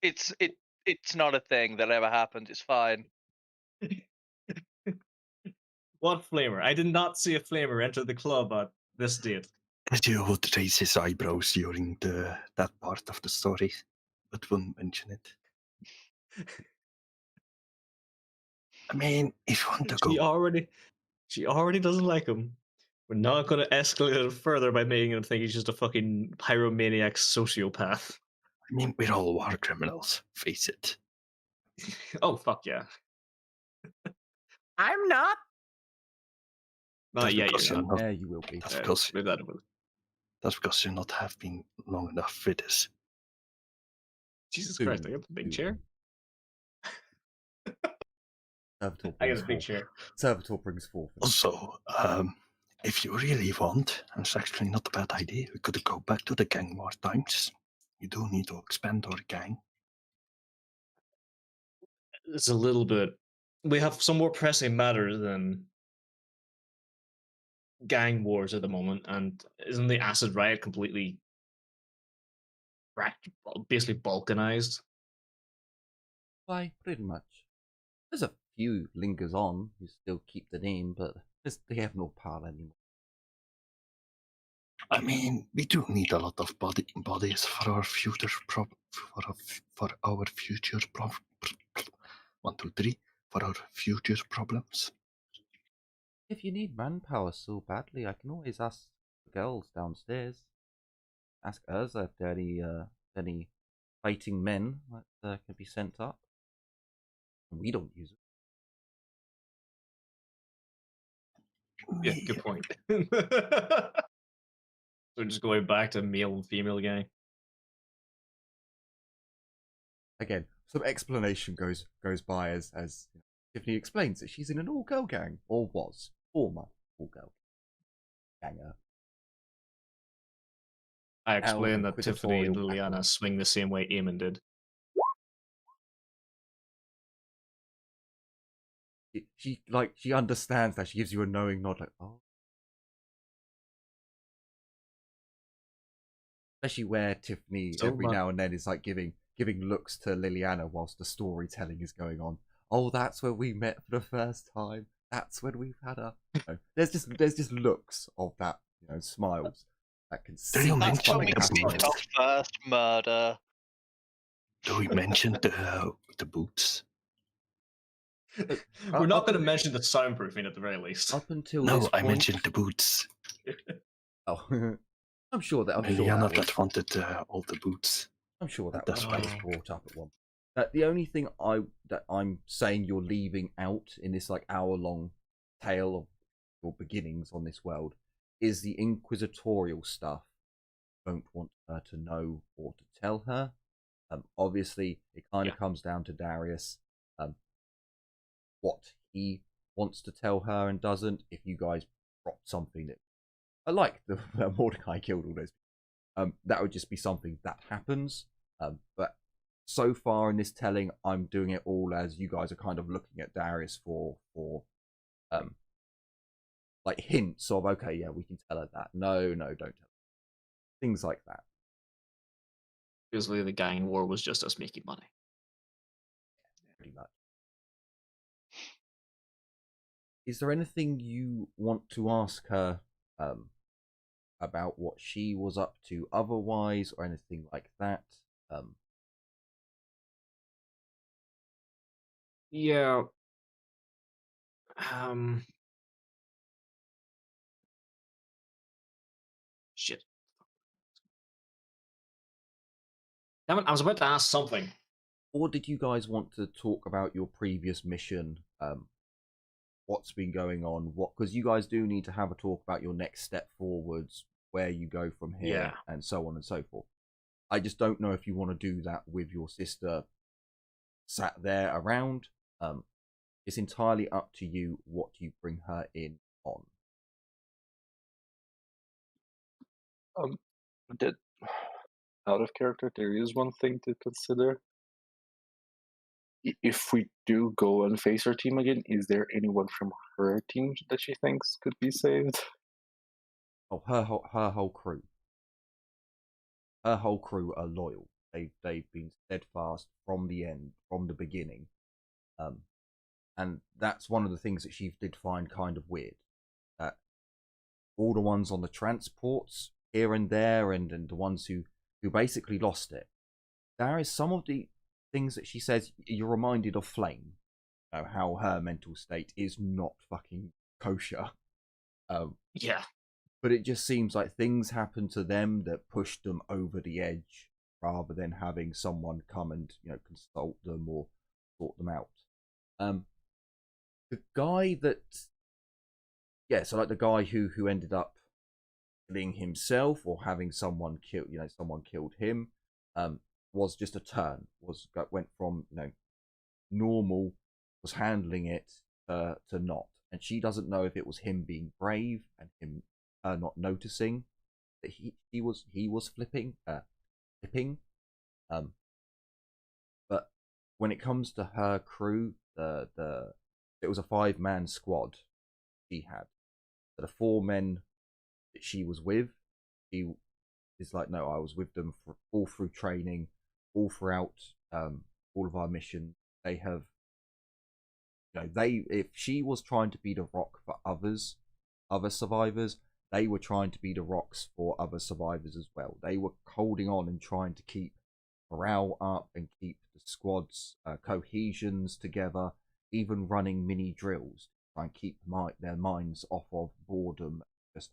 It's not a thing that ever happened. It's fine. What flamer? I did not see a flamer enter the club at this date. You would raise his eyebrows during that part of the story, but wouldn't mention it. I mean, if you want to She go, already doesn't like him. We're not going to escalate it further by making him think he's just a fucking pyromaniac sociopath. I mean, we're all war criminals, face it. Oh, fuck yeah. I'm not. Not yet, because you're not. Yeah, you will be. That's because Leave that alone. that's because you're not have been long enough with us. Jesus Soon, Christ, I got the big chair. Servitor I got brings a big forth. chair. Servitor brings forth. Also, if you really want, and it's actually not a bad idea, we could go back to the gang war times. You do need to expand our gang. It's a little bit. We have some more pressing matters than gang wars at the moment, and isn't the acid riot completely basically balkanized? Why, pretty much. There's a few lingers on who still keep the name, but they have no power anymore. I mean, we do need a lot of bodies for our future for our future 1, 2, 3 for our future problems. If you need manpower so badly, I can always ask the girls downstairs. Ask Urza if there are any fighting men that can be sent up. We don't use it. Yeah, good point. So just going back to male and female gang. Again, some explanation goes by as Tiffany explains that she's in an all-girl gang, or was former all-girl ganger. I explained that Tiffany and Inquisitorial Liliana swing the same way Eamon did. She understands that. She gives you a knowing nod, like, oh. Especially where Tiffany every now and then is like giving looks to Liliana whilst the storytelling is going on. Oh, that's where we met for the first time. That's when we've had a. There's just looks of that, smiles that can see. you mention Tell me the our first murder. Do we mention the boots? We're not going to mention the soundproofing at the very least. Up until No, this I point, mentioned the boots. Oh, I'm sure that Liliana was. that wanted all the boots. I'm sure that That's was brought up at one. The only thing I'm saying you're leaving out in this like hour-long tale of your beginnings on this world is the inquisitorial stuff. Don't want her to know or to tell her. Obviously, it kind of comes down to Darius. What he wants to tell her and doesn't. If you guys drop something that, like the Mordecai killed all those, that would just be something that happens. But so far in this telling, I'm doing it all as you guys are kind of looking at Darius for like hints of, okay, yeah, we can tell her that. No, don't tell her. Things like that. Basically, the gang war was just us making money. Pretty much. Is there anything you want to ask her about what she was up to otherwise, or anything like that? Yeah. Shit. Damn it, I was about to ask something. or did you guys want to talk about your previous mission? What's been going on? What, because you guys do need to have a talk about your next step forwards, where you go from here, Yeah. and so on and so forth. I just don't know if you want to do that with your sister sat there around. It's entirely up to you what you bring her in on. That out of character, there is one thing to consider. If we do go and face her team again, is there anyone from her team that she thinks could be saved? Oh, her whole crew. Her whole crew are loyal. They've been steadfast from the end, from the beginning. And that's one of the things that she did find kind of weird. That all the ones on the transports here and there, and the ones who basically lost it. There is some of the things that she says you're reminded of Flame. You know, how her mental state is not fucking kosher. Yeah. But it just seems like things happen to them that push them over the edge, rather than having someone come and, you know, consult them or sort them out. The guy that, yeah, so like the guy who ended up killing himself or having someone killed, you know, someone killed him, was just a turn. Went from, you know, normal, was handling it to not, and she doesn't know if it was him being brave and him not noticing that he was flipping. But when it comes to her crew, it was a 5-man squad she had. So the 4 men that she was with, he is like, no, I was with them for all through training, all throughout all of our missions. They have, you know, if she was trying to be the rock for other survivors, they were trying to be the rocks for other survivors as well. They were holding on and trying to keep morale up and keep the squad's cohesions together, even running mini drills to try and keep their minds off of boredom, just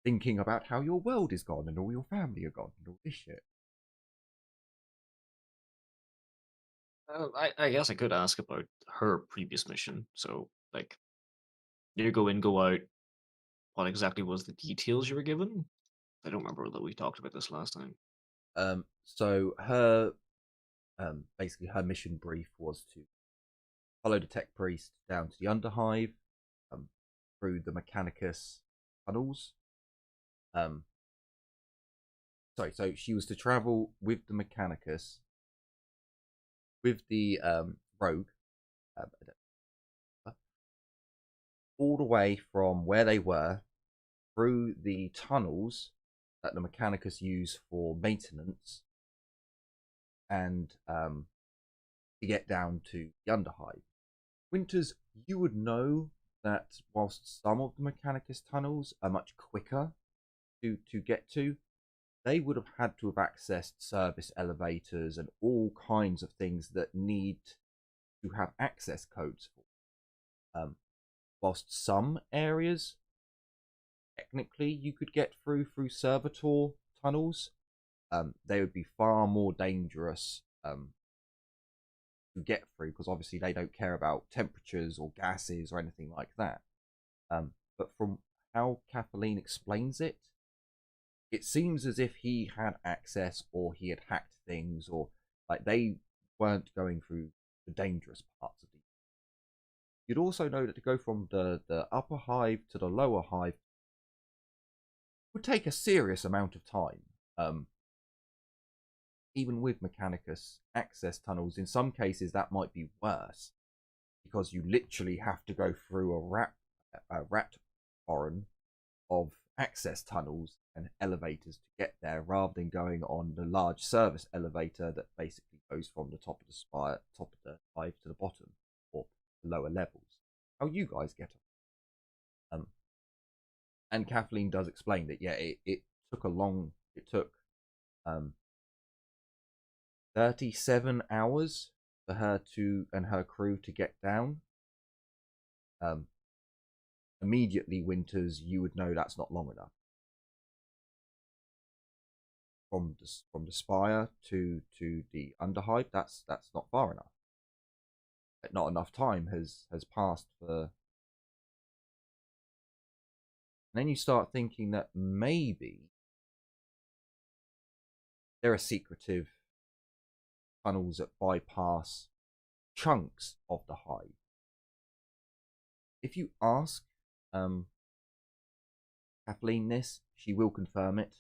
thinking about how your world is gone and all your family are gone and all this shit. I guess I could ask about her previous mission. So, like, you go in, go out. What exactly was the details you were given? I don't remember that we talked about this last time. So her, basically her mission brief was to follow the tech priest down to the Underhive, through the Mechanicus tunnels. So she was to travel with the Mechanicus, with the rogue, all the way from where they were through the tunnels that the Mechanicus use for maintenance, and to get down to the Underhive. Winters, you would know that whilst some of the Mechanicus tunnels are much quicker to get to, they would have had to have accessed service elevators and all kinds of things that need to have access codes for. Whilst some areas, technically, you could get through servitor tunnels, they would be far more dangerous to get through, because obviously they don't care about temperatures or gases or anything like that. But from how Kathleen explains it, it seems as if he had access, or he had hacked things, or like they weren't going through the dangerous parts of the. You'd also know that to go from the upper hive to the lower hive would take a serious amount of time. Even with Mechanicus access tunnels, in some cases that might be worse, because you literally have to go through a rat foreign of access tunnels and elevators to get there, rather than going on the large service elevator that basically goes from the top of the spire, top of the hive to the bottom, or the lower levels. How you guys get on? And Kathleen does explain that, yeah, it took 37 hours for her and her crew to get down. Immediately, Winters, you would know that's not long enough. from the spire to the underhive, that's not far enough. Not enough time has passed for. And then you start thinking that maybe there are secretive tunnels that bypass chunks of the hive. If you ask Kathleen this, she will confirm it,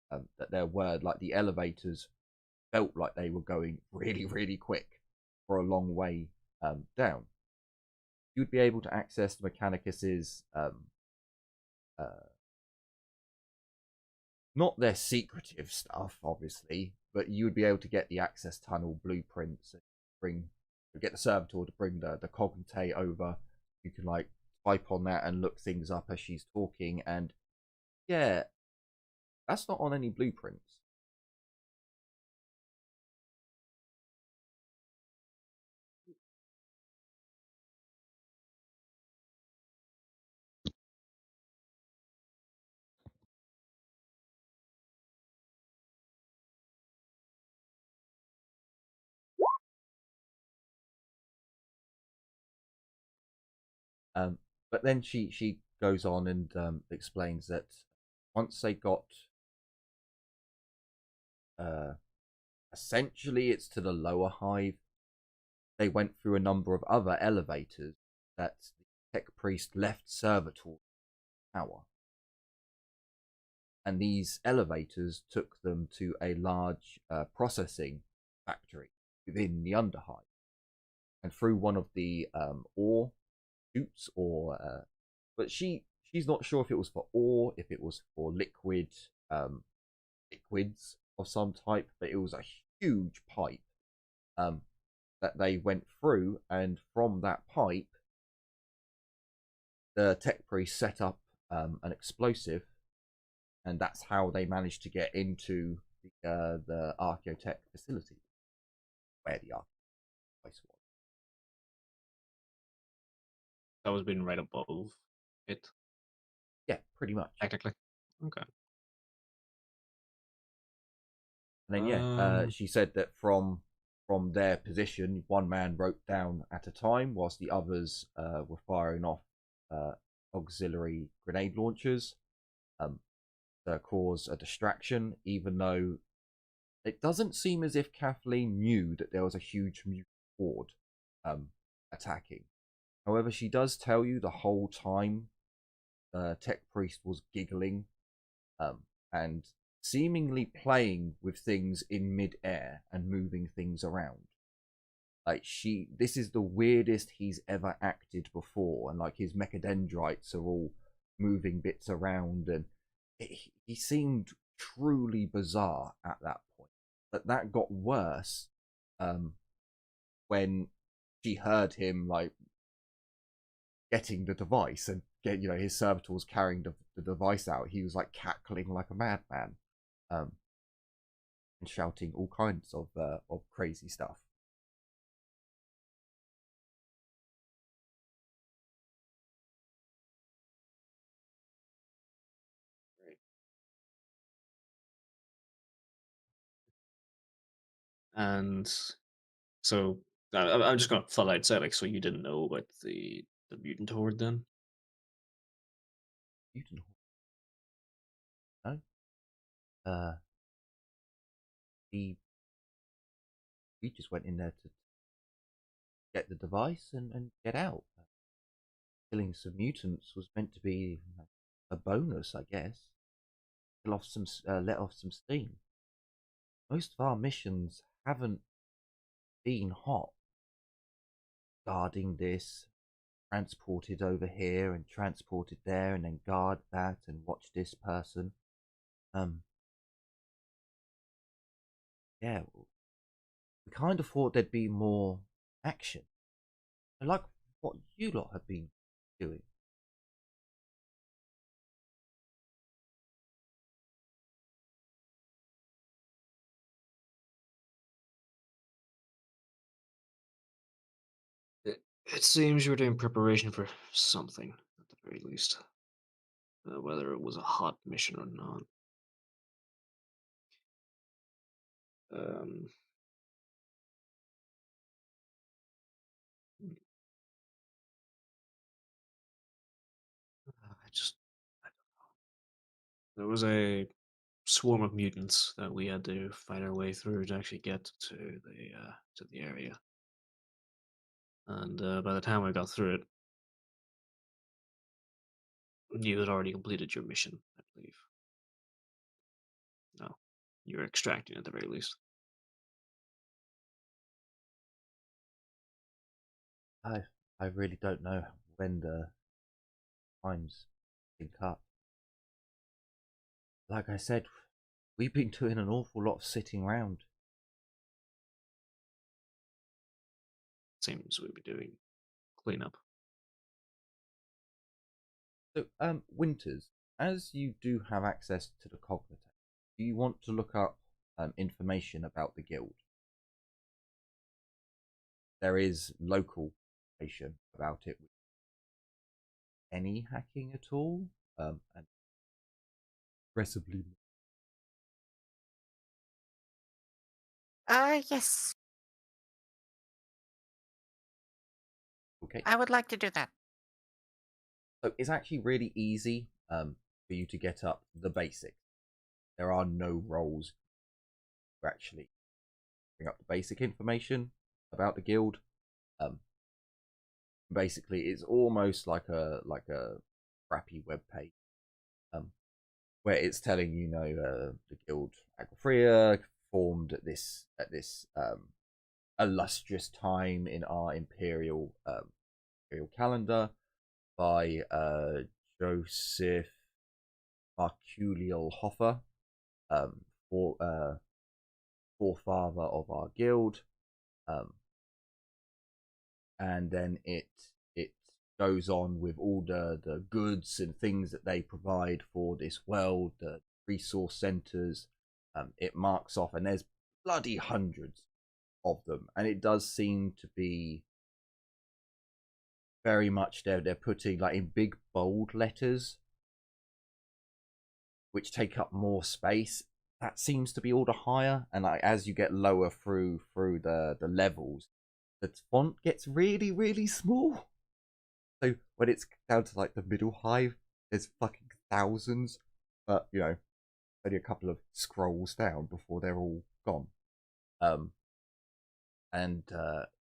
that there were, like, the elevators felt like they were going really, really quick for a long way down. You'd be able to access the Mechanicus's not their secretive stuff, obviously, but you would be able to get the access tunnel blueprints and get the servitor to bring the cognate over. You can, like, type on that and look things up as she's talking, and yeah, that's not on any blueprints. But then she goes on and explains that once they got essentially it's to the lower hive, they went through a number of other elevators that the tech priest left servitor tower, and these elevators took them to a large processing factory within the underhive, and through one of the ore chutes, or but she's not sure if it was for ore, if it was for liquids of some type, but it was a huge pipe that they went through, and from that pipe the tech priest set up an explosive, and that's how they managed to get into the Archaeotech facility where the Archaeotech place was. That was being right above it, Yeah, pretty much. technically. Okay. And then she said that from their position, one man wrote down at a time, whilst the others were firing off auxiliary grenade launchers to cause a distraction, even though it doesn't seem as if Kathleen knew that there was a huge mutant horde attacking. However, she does tell you the whole time Tech Priest was giggling and seemingly playing with things in mid-air and moving things around. Like, this is the weirdest he's ever acted before, and like his mechadendrites are all moving bits around, and he seemed truly bizarre at that point. But that got worse when she heard him, like, getting the device, and his servitor was carrying the device out. He was like cackling like a madman, and shouting all kinds of crazy stuff. And so I'm just gonna flat out say, like, so you didn't know about the mutant horde then? Mutant horde? No. We just went in there to get the device and get out. Killing some mutants was meant to be a bonus, I guess. Let off some steam. Most of our missions haven't been hot. Guarding this, transported over here and transported there, and then guard that and watch this person. Yeah, we kind of thought there'd be more action. I like what you lot have been doing. It seems you were doing preparation for something, at the very least. Whether it was a hot mission or not. Um, there was a swarm of mutants that we had to fight our way through to actually get to the area. And by the time I got through it, you had already completed your mission, I believe. No, you're extracting at the very least. I really don't know when the times sync up. Like I said, we've been doing an awful lot of sitting around. Seems we'd be doing cleanup. So, Winters, as you do have access to the cognitive, do you want to look up information about the guild? There is local information about it. Any hacking at all? And aggressively. Yes. Okay. I would like to do that. So it's actually really easy for you to get up the basics. There are no roles to actually bring up the basic information about the guild. Basically, it's almost like a crappy web page, where it's telling you the guild Agrafria formed at this illustrious time in our imperial calendar by Joseph Marculial Hoffer, forefather of our guild, and then it goes on with all the goods and things that they provide for this world, the resource centers. It marks off, and there's bloody hundreds of them, and it does seem to be very much they're putting like in big bold letters, which take up more space. That seems to be all the higher, and like as you get lower through the levels, the font gets really, really small. So when it's down to like the middle hive, there's fucking thousands, but only a couple of scrolls down before they're all gone. And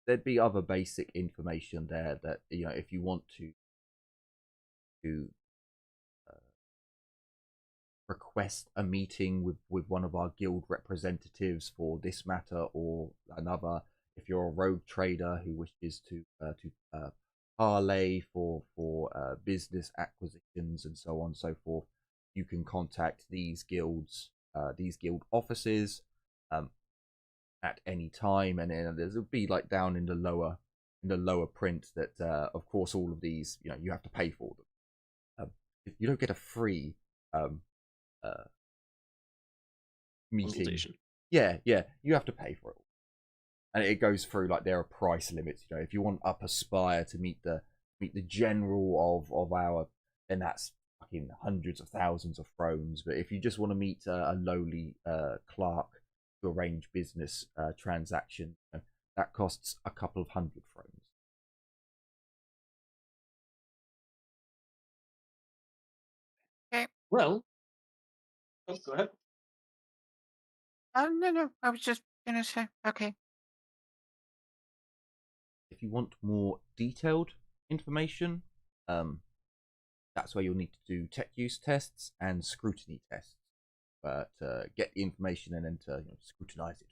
there'd be other basic information there that if you want to request a meeting with one of our guild representatives for this matter or another. If you're a rogue trader who wishes to parlay for business acquisitions and so on and so forth, you can contact these guild offices at any time, and then there'll be like down in the lower print that of course all of these you have to pay for them. You don't get a free meeting. Yeah, you have to pay for it, and it goes through like there are price limits. If you want up Aspire to meet the general of our, then that's fucking hundreds of thousands of thrones. But if you just want to meet a lowly clerk to arrange business transaction, that costs a couple of hundred thrones. Okay. Well, go ahead. No. I was just gonna say, okay. If you want more detailed information, that's where you'll need to do tech use tests and scrutiny tests. But get the information and then to scrutinize it.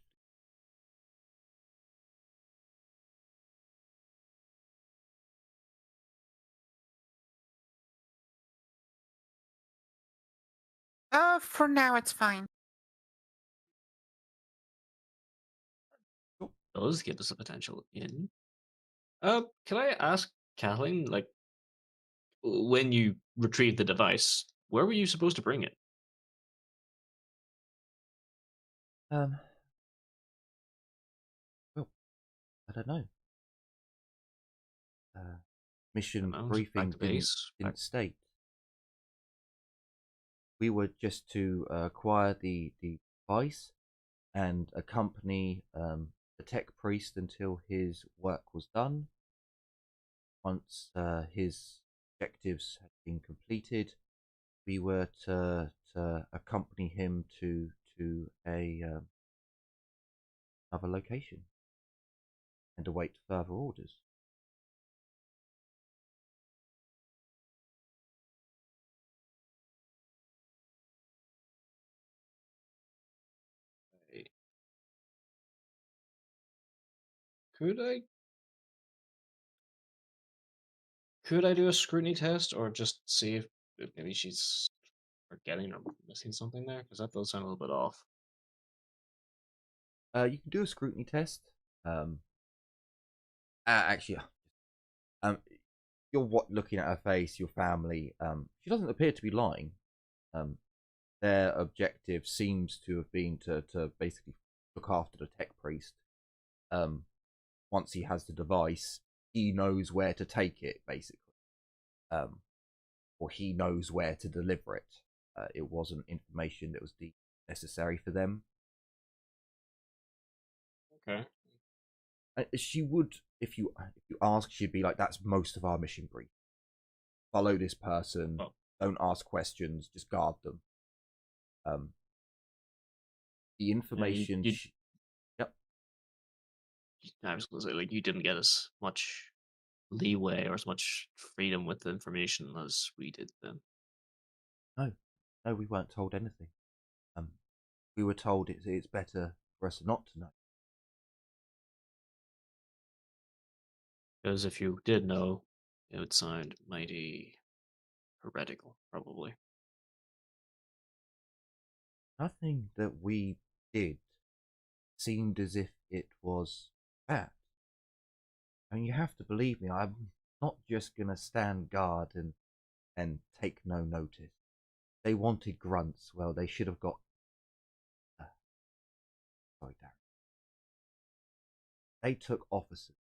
For now it's fine. Does give us a potential in. Can I ask Kathleen, like, when you retrieved the device, where were you supposed to bring it? Well, I don't know. Mission briefing didn't state. We were just to acquire the device and accompany the tech priest until his work was done. Once his objectives had been completed, we were to accompany him to another location and await further orders. Could I do a scrutiny test, or just see if maybe she's forgetting or missing something there? Because that does sound a little bit off. You can do a scrutiny test. Actually, you're looking at her face, your family. She doesn't appear to be lying. Their objective seems to have been to basically look after the tech priest. Once he has the device, he knows where to take it, basically. Or he knows where to deliver it. It wasn't information that was necessary for them. Okay. She would, if you ask, she'd be like, "That's most of our mission brief. Follow this person. Oh. Don't ask questions. Just guard them." The information. Yep. I was going to say, like, you didn't get as much leeway or as much freedom with the information as we did then. No, we weren't told anything. We were told it's better for us not to know. Because if you did know, it would sound mighty heretical, probably. Nothing that we did seemed as if it was bad. I mean, you have to believe me, I'm not just going to stand guard and take no notice. They wanted grunts. Well, they should have got... Sorry, Darren. They took officers.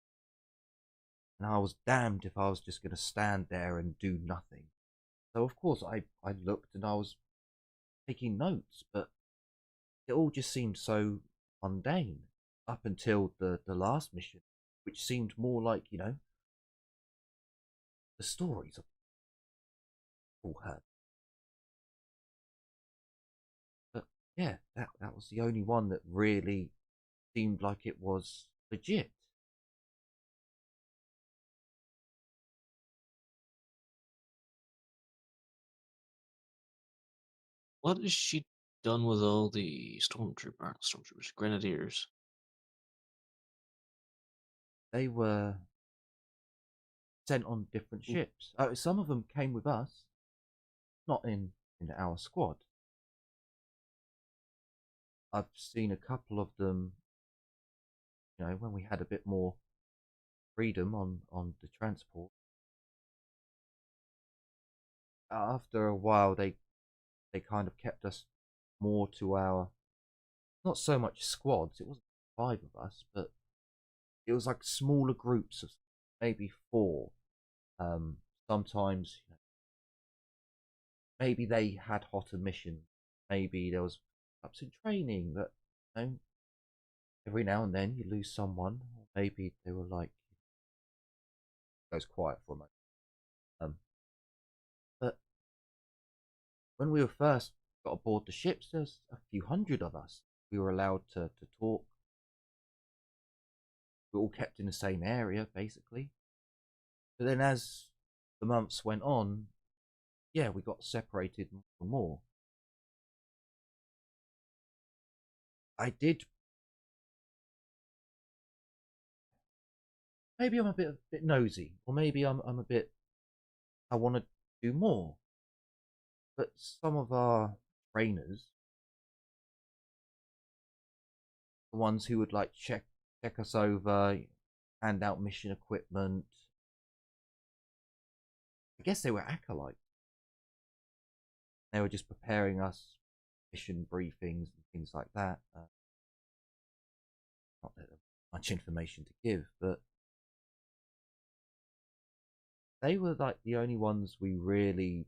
And I was damned if I was just going to stand there and do nothing. So, of course, I looked and I was taking notes, but it all just seemed so mundane up until the last mission, which seemed more like, the stories of all heard. But yeah, that was the only one that really seemed like it was legit. What has she done with all the stormtroopers, grenadiers? They were sent on different ships. Some of them came with us, not in our squad. I've seen a couple of them, when we had a bit more freedom on the transport. After a while, they kind of kept us more to our, not so much squads. It wasn't 5 of us, but it was like smaller groups of maybe 4. Sometimes, maybe they had hotter missions. Maybe there was ups in training that, every now and then you lose someone. Or maybe they were like, goes quiet for a moment. But when we were first got aboard the ships, there's a few hundred of us. We were allowed to talk. We were all kept in the same area, basically. But then as the months went on, yeah, we got separated more and more. I did... Maybe I'm a bit nosy, or maybe I'm a bit... I want to do more. But some of our trainers, the ones who would like check us over, hand out mission equipment, I guess they were acolytes. They were just preparing us mission briefings and things like that. Not that much information to give, but they were like the only ones we really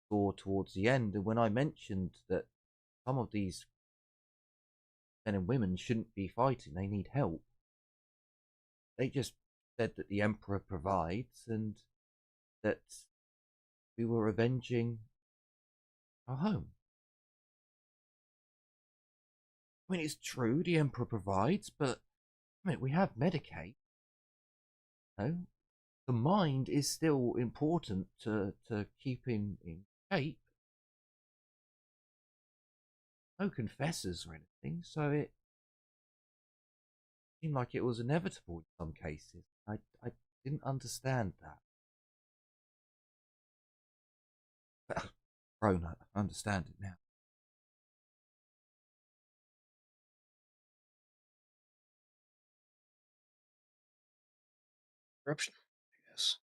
saw towards the end. And when I mentioned that some of these men and women shouldn't be fighting. They need help. They just said that the Emperor provides and that we were avenging our home. I mean, it's true, the Emperor provides, but I mean, we have Medicaid. No, the mind is still important to keep in shape. No confessors or anything, so it seemed like it was inevitable in some cases. I didn't understand that. But, grown, I understand it now. Corruption, I guess.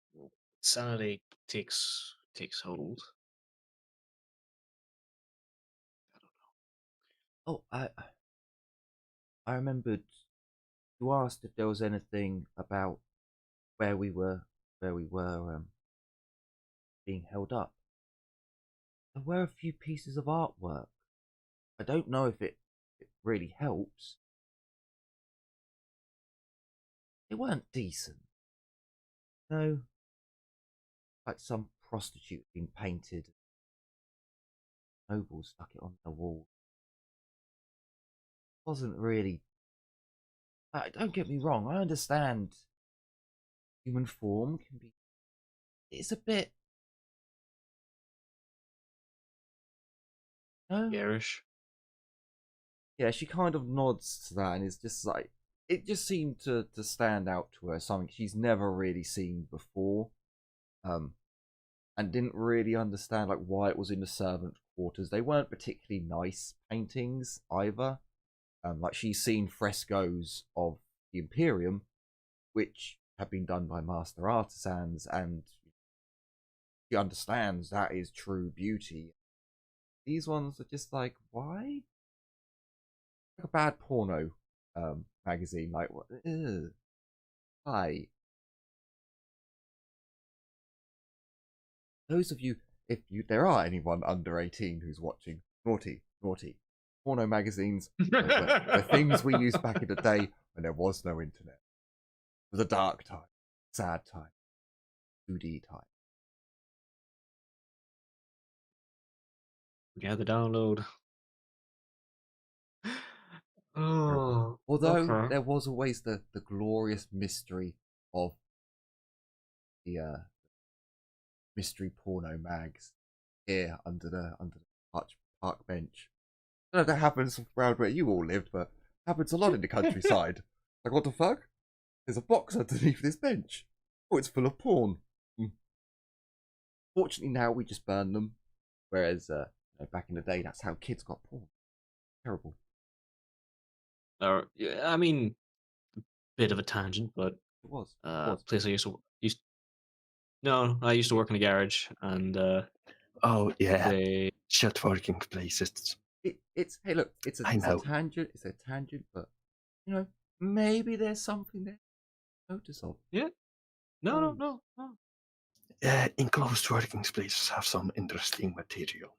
Sanity takes hold. I don't know. Oh, I remembered you asked if there was anything about where we were being held up. There were a few pieces of artwork. I don't know if it really helps. They weren't decent. No, like some prostitute being painted. Nobles stuck it on the wall. It wasn't really. Don't get me wrong. I understand human form can be. It's a bit. No. Garish. Yeah, she kind of nods to that, and it's just like it just seemed to stand out to her, something she's never really seen before, and didn't really understand like why it was in the servant quarters. They weren't particularly nice paintings either. Like she's seen frescoes of the Imperium, which have been done by master artisans, and she understands that is true beauty. These ones are just like, why? Like a bad porno magazine, like what? Hi. Those of you, if there are anyone under 18 who's watching, naughty. Porno magazines were things we used back in the day when there was no internet. It was a dark time, sad time, 2D time. Yeah, the download. Oh, Although okay. there was always the glorious mystery of the mystery porno mags here under the park bench. I don't know if that happens around where you all lived, but it happens a lot in the countryside. Like, what the fuck? There's a box underneath this bench. Oh, it's full of porn. Fortunately, now we just burn them, whereas back in the day, that's how kids got porn. Terrible. Yeah, I mean, bit of a tangent, but It was. place I used no, I used to work in a garage, and Oh yeah, they shit working places. It's hey look, it's a tangent. It's a tangent, but maybe there's something there to notice of. Yeah. No. Enclosed working places have some interesting material.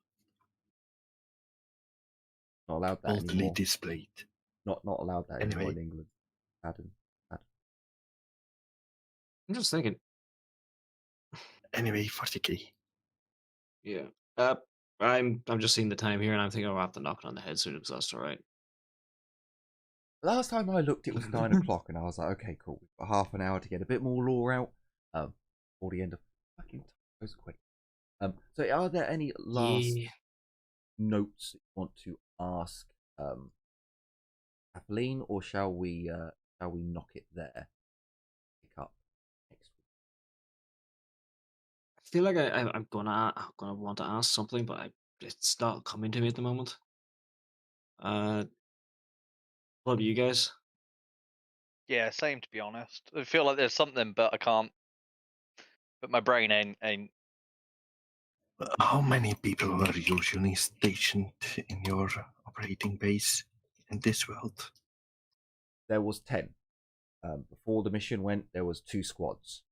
Not allowed that Boldly anymore. displayed. Not allowed that anymore in England. Adam. I'm just thinking. Anyway, 40k. Yeah. I'm just seeing the time here, and I'm thinking, I'll have to knock it on the head soon because that's all right. Last time I looked, it was 9 o'clock, and I was like, okay, cool. We've got half an hour to get a bit more lore out. Before the end of fucking time goes quick. So are there any last notes that you want to ask Kathleen, or shall we knock it there? Pick up next week. I feel like I'm gonna want to ask something, but it's not coming to me at the moment. What about you guys? Yeah, same to be honest. I feel like there's something, but I can't. But my brain ain't. How many people were usually stationed in your operating base in this world? There was 10. Before the mission went, there was 2 squads.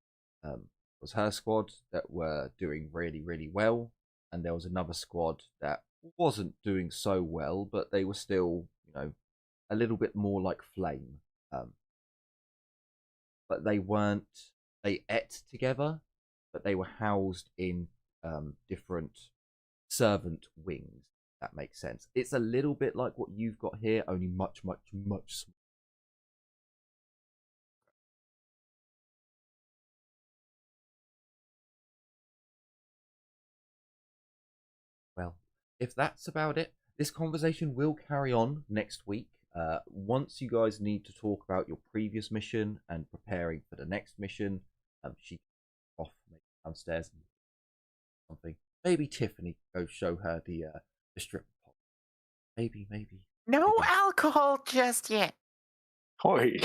It was her squad that were doing really, really well, and there was another squad that wasn't doing so well, but they were still, a little bit more like flame. But they weren't. They ate together, but they were housed in different servant wings. If that makes sense. It's a little bit like what you've got here, only much, much, much smaller. Well, if that's about it, this conversation will carry on next week. Once you guys need to talk about your previous mission and preparing for the next mission, she off downstairs and something. Maybe Tiffany go show her the strip pole. Maybe. No alcohol just yet. Oi.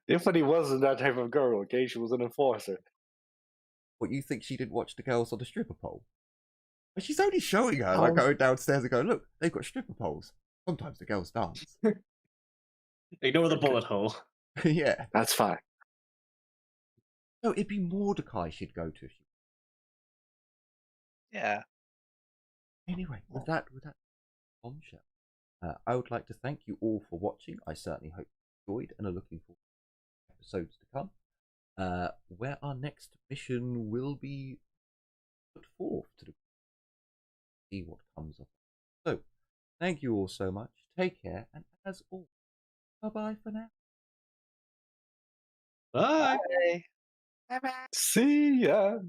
Tiffany wasn't that type of girl, okay? She was an enforcer. What, you think she didn't watch the girls on the stripper pole? But she's only showing her, like going downstairs and going, look, they've got stripper poles. Sometimes the girls dance. Ignore the bullet hole. Yeah. That's fine. No, it'd be Mordecai she'd go to. Yeah. Anyway, with that bombshell, I would like to thank you all for watching. I certainly hope you enjoyed and are looking forward to episodes to come, where our next mission will be put forth to see what comes of it. So, thank you all so much. Take care, and as always, bye-bye for now. Bye. Bye. Bye-bye. See ya.